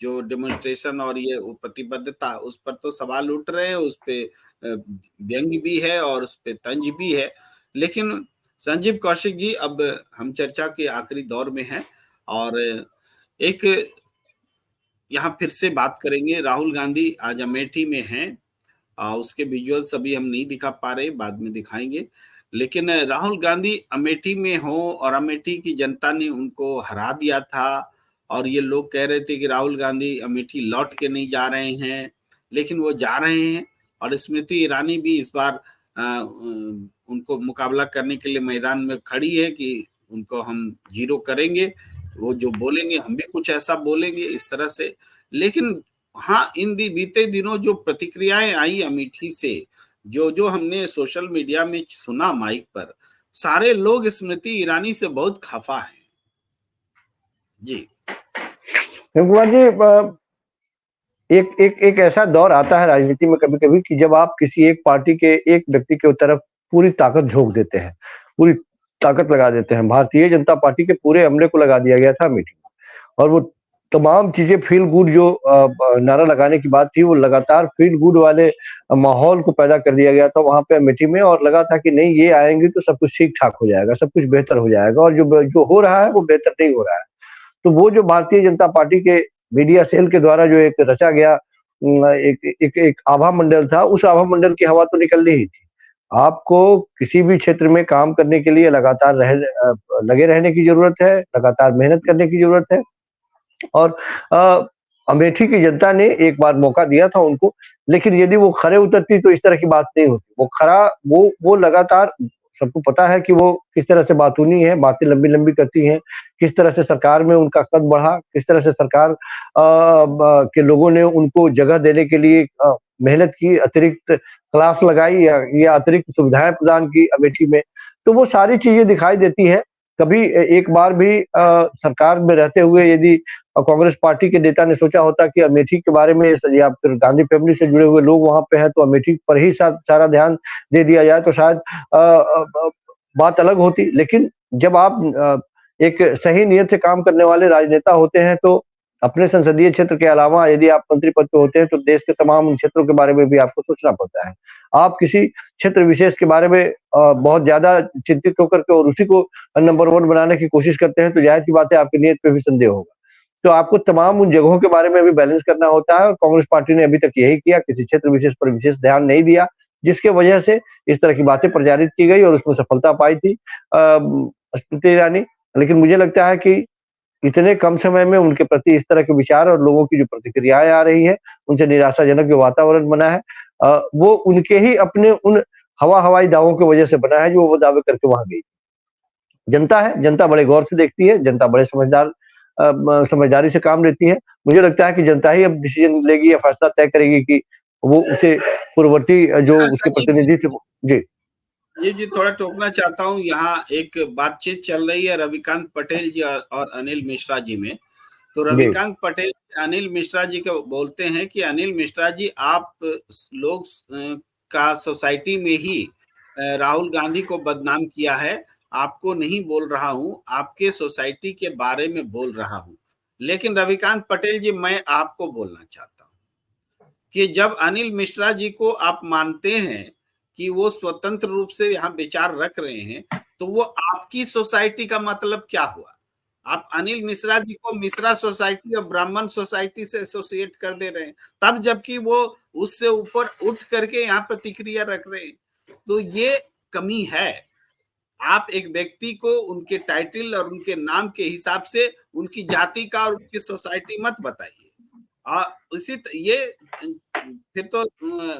जो डेमोन्स्ट्रेशन और ये प्रतिबद्धता, उस पर तो सवाल उठ रहे हैं, उस पे व्यंग्य भी है और उस पे तंज भी है। लेकिन संजीव कौशिक जी, अब हम चर्चा के आखिरी दौर में हैं और एक यहाँ फिर से बात करेंगे। राहुल गांधी आज अमेठी में हैं, उसके विजुअल्स अभी हम नहीं दिखा पा रहे, बाद में दिखाएंगे। लेकिन राहुल गांधी अमेठी में हो और अमेठी की जनता ने उनको हरा दिया था और ये लोग कह रहे थे कि राहुल गांधी अमेठी लौट के नहीं जा रहे हैं, लेकिन वो जा रहे हैं और स्मृति ईरानी भी इस बार उनको मुकाबला करने के लिए मैदान में खड़ी है कि उनको हम जीरो करेंगे, वो जो बोलेंगे हम भी कुछ ऐसा बोलेंगे, इस तरह से। लेकिन हाँ, इन बीते दिनों जो प्रतिक्रियाएं आई अमेठी से, जो हमने सोशल मीडिया में सुना माइक पर, सारे लोग स्मृति ईरानी से बहुत खफा हैं। जी कुमार जी, एक ऐसा दौर आता है राजनीति में कभी कभी कि जब आप किसी एक पार्टी के एक व्यक्ति के तरफ पूरी ताकत झोंक देते हैं, पूरी ताकत लगा देते हैं। भारतीय जनता पार्टी के पूरे अमले को लगा दिया गया था अमेठी में और वो तमाम चीजें फील गुड जो नारा लगाने की बात थी, वो लगातार फील गुड वाले माहौल को पैदा कर दिया गया था वहां पे अमेठी में और लगा था कि नहीं, ये आएंगे तो सब कुछ ठीक ठाक हो जाएगा, सब कुछ बेहतर हो जाएगा और जो हो रहा है वो बेहतर नहीं हो रहा है। तो वो जो भारतीय जनता पार्टी के मीडिया सेल के द्वारा जो एक रचा गया एक आभा मंडल था, उस आभा मंडल की हवा तो निकलनी ही थी। आपको किसी भी क्षेत्र में काम करने के लिए लगातार लगे रहने की जरूरत है, लगातार मेहनत करने की जरूरत है और अमेठी की जनता ने एक बार मौका दिया था उनको, लेकिन यदि वो खरे उतरती तो इस तरह की बात नहीं होती। वो लगातार, सबको पता है कि वो किस तरह से बातूनी है, बातें लंबी-लंबी करती हैं, किस तरह से सरकार में उनका कद बढ़ा, किस तरह से सरकार के लोगों ने उनको जगह देने के लिए मेहनत की, अतिरिक्त क्लास लगाई या अतिरिक्त सुविधाएं प्रदान की अमेठी में। तो वो सारी चीजें दिखाई देती है। कभी एक बार भी सरकार में रहते हुए यदि कांग्रेस पार्टी के नेता ने सोचा होता कि अमेठी के बारे में या फिर गांधी फैमिली से जुड़े हुए लोग वहां पे हैं तो अमेठी पर ही सारा ध्यान दे दिया जाए तो शायद बात अलग होती। लेकिन जब आप एक सही नियत से काम करने वाले राजनेता होते हैं तो अपने संसदीय क्षेत्र के अलावा यदि आप मंत्री पद पे होते हैं तो देश के तमाम क्षेत्रों के बारे में भी आपको सोचना पड़ता है। आप किसी क्षेत्र विशेष के बारे में बहुत ज्यादा चिंतित होकर के और उसी को नंबर 1 बनाने की कोशिश करते हैं तो जाहिर सी बात है आपकी नीयत पे भी संदेह होगा। तो आपको तमाम उन जगहों के बारे में भी बैलेंस करना होता है और कांग्रेस पार्टी ने अभी तक यही किया, किसी क्षेत्र विशेष पर विशेष ध्यान नहीं दिया, जिसके वजह से इस तरह की बातें प्रचारित की गई और उसमें सफलता पाई थी स्मृति ईरानी। लेकिन मुझे लगता है कि इतने कम समय में उनके प्रति इस तरह के विचार और लोगों की जो प्रतिक्रियाएं आ रही है, उनसे निराशाजनक जो वातावरण बना है, वो उनके ही अपने उन हवाई दावों की वजह से बना है जो वो दावे करके वहां गई। जनता है, जनता बड़े गौर से देखती है, जनता बड़े समझदारी से काम लेती है। मुझे लगता है कि जनता ही अब डिसीजन लेगी या फैसला तय करेगी कि वो उसे पूर्ववर्ती जो उसके प्रतिनिधि थे। जी, थोड़ा टोकना चाहता हूँ। यहाँ एक बातचीत चल रही है रविकांत पटेल जी और अनिल मिश्रा जी में। तो रविकांत पटेल अनिल मिश्रा जी को बोलते हैं कि अनिल मिश्रा जी, आप लोग का सोसाइटी में ही राहुल गांधी को बदनाम किया है, आपको नहीं बोल रहा हूँ, आपके सोसाइटी के बारे में बोल रहा हूँ। लेकिन रविकांत पटेल जी, मैं आपको बोलना चाहता हूँ कि जब अनिल मिश्रा जी को आप मानते हैं कि वो स्वतंत्र रूप से यहाँ विचार रख रहे हैं, तो वो आपकी सोसाइटी का मतलब क्या हुआ? आप अनिल मिश्रा जी को मिश्रा सोसाइटी और ब्राह्मण सोसाइटी से एसोसिएट कर दे रहे हैं, तब जबकि वो उससे ऊपर उठ करके यहाँ प्रतिक्रिया रख रहे हैं। तो ये कमी है। आप एक व्यक्ति को उनके टाइटल और उनके नाम के हिसाब से उनकी जाति का और उनकी सोसाइटी मत बताइए। उसी ये फिर तो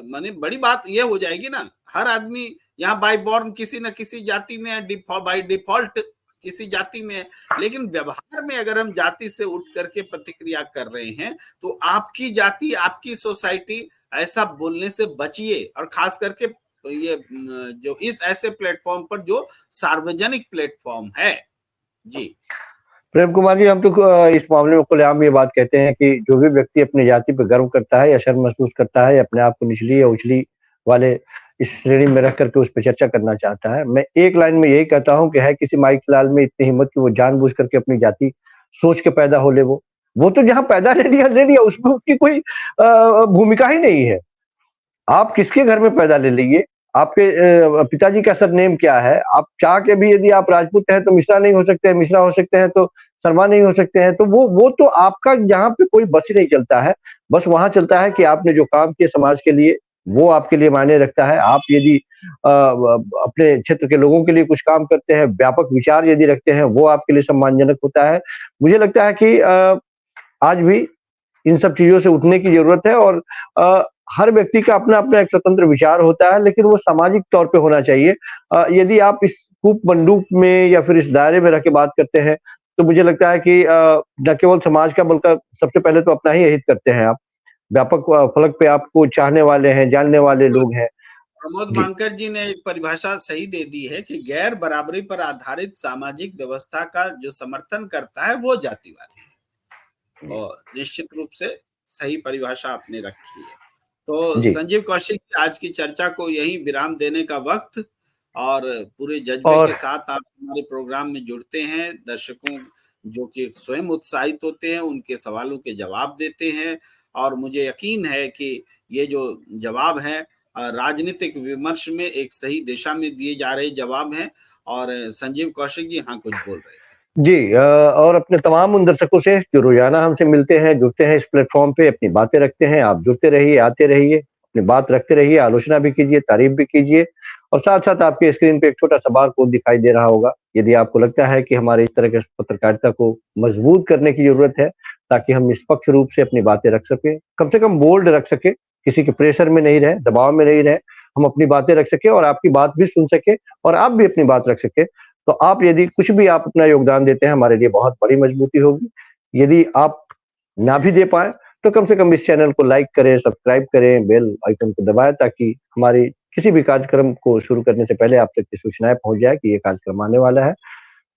माने बड़ी बात ये हो जाएगी ना, हर आदमी यहाँ बाय बॉर्न किसी न किसी जाति में बाय डिफॉल्ट किसी जाति में है, लेकिन व्यवहार में अगर हम जाति से उठ करके प्रतिक्रिया कर रहे हैं तो आपकी जाति, आपकी सोसाइटी, ऐसा बोलने से बचिए। और खास करके ये जो इस ऐसे प्लेटफॉर्म पर जो सार्वजनिक प्लेटफॉर्म है। जी प्रेम कुमार जी, हम तो इस मामले में खुलेआम ये बात कहते हैं कि जो भी व्यक्ति अपनी जाति पर गर्व करता है या शर्म महसूस करता है या अपने आप को निचली या उछली वाले इस श्रेणी में रख करके उस पर चर्चा करना चाहता है, मैं एक लाइन में यही कहता हूं कि है किसी माइक लाल में इतनी हिम्मत कि वो जानबूझ करके अपनी जाति सोच के पैदा हो ले। वो तो जहां पैदा ले लिया उसमें उसकी कोई भूमिका ही नहीं है। आप किसके घर में पैदा ले लीजिए, आपके पिताजी का सरनेम क्या है, आप चाह के भी यदि आप राजपूत हैं तो मिश्रा नहीं हो सकते हैं, मिश्रा हो सकते हैं तो शर्मा नहीं हो सकते हैं, तो वो तो आपका यहाँ पे कोई बस ही नहीं चलता है। बस वहां चलता है कि आपने जो काम किए समाज के लिए वो आपके लिए मायने रखता है। आप यदि अपने क्षेत्र के लोगों के लिए कुछ काम करते हैं, व्यापक विचार यदि रखते हैं, वो आपके लिए सम्मानजनक होता है। मुझे लगता है कि आज भी इन सब चीजों से उठने की जरूरत है और हर व्यक्ति का अपना अपना एक स्वतंत्र विचार होता है, लेकिन वो सामाजिक तौर पे होना चाहिए। यदि आप इस कूप मंडूक में या फिर इस दायरे में रह के बात करते हैं तो मुझे लगता है कि न केवल समाज का बल्कि सबसे पहले तो अपना ही हित करते हैं आप। व्यापक फलक पे आपको चाहने वाले हैं, जानने वाले लोग हैं। प्रमोद मांकर जी ने एक परिभाषा सही दे दी है कि गैर बराबरी पर आधारित सामाजिक व्यवस्था का जो समर्थन करता है वो जातिवादी है, और निश्चित रूप से सही परिभाषा आपने रखी है। तो संजीव कौशिक, आज की चर्चा को यहीं विराम देने का वक्त, और पूरे जज्बे के साथ आप हमारे प्रोग्राम में जुड़ते हैं। दर्शकों जो कि स्वयं उत्साहित होते हैं, उनके सवालों के जवाब देते हैं, और मुझे यकीन है कि ये जो जवाब है राजनीतिक विमर्श में एक सही दिशा में दिए जा रहे जवाब हैं। और संजीव कौशिक जी हाँ कुछ बोल रहे थे। जी, और अपने तमाम उन दर्शकों से जो रोजाना हमसे मिलते हैं, जुड़ते हैं इस प्लेटफॉर्म पे, अपनी बातें रखते हैं, आप जुड़ते रहिए, आते रहिए, अपनी बात रखते रहिए, आलोचना भी कीजिए, तारीफ भी कीजिए, और साथ साथ आपके स्क्रीन पे एक छोटा सा बार कोड दिखाई दे रहा होगा। यदि आपको लगता है कि हमारे इस तरह के पत्रकारिता को मजबूत करने की जरूरत है ताकि हम निष्पक्ष रूप से अपनी बातें रख सके, कम से कम बोल्ड रख सके, किसी के प्रेशर में नहीं रहे, दबाव में नहीं रहे, हम अपनी बातें रख सके और आपकी बात भी सुन सके और आप भी अपनी बात रख सके, तो आप यदि कुछ भी आप अपना योगदान देते हैं हमारे लिए बहुत बड़ी मजबूती होगी। यदि आप ना भी दे पाए तो कम से कम इस चैनल को लाइक करें, सब्सक्राइब करें, बेल आइकन को दबाएं ताकि हमारी किसी भी कार्यक्रम को शुरू करने से पहले आप तक की सूचनाएं पहुंच जाए कि ये कार्यक्रम आने वाला है।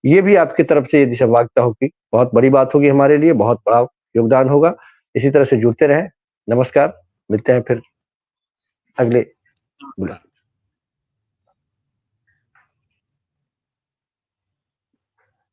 ये भी आपकी तरफ से यदि सहभागिता होगी बहुत बड़ी बात होगी, हमारे लिए बहुत बड़ा योगदान होगा। इसी तरह से जुड़ते रहें। नमस्कार, मिलते हैं फिर अगले।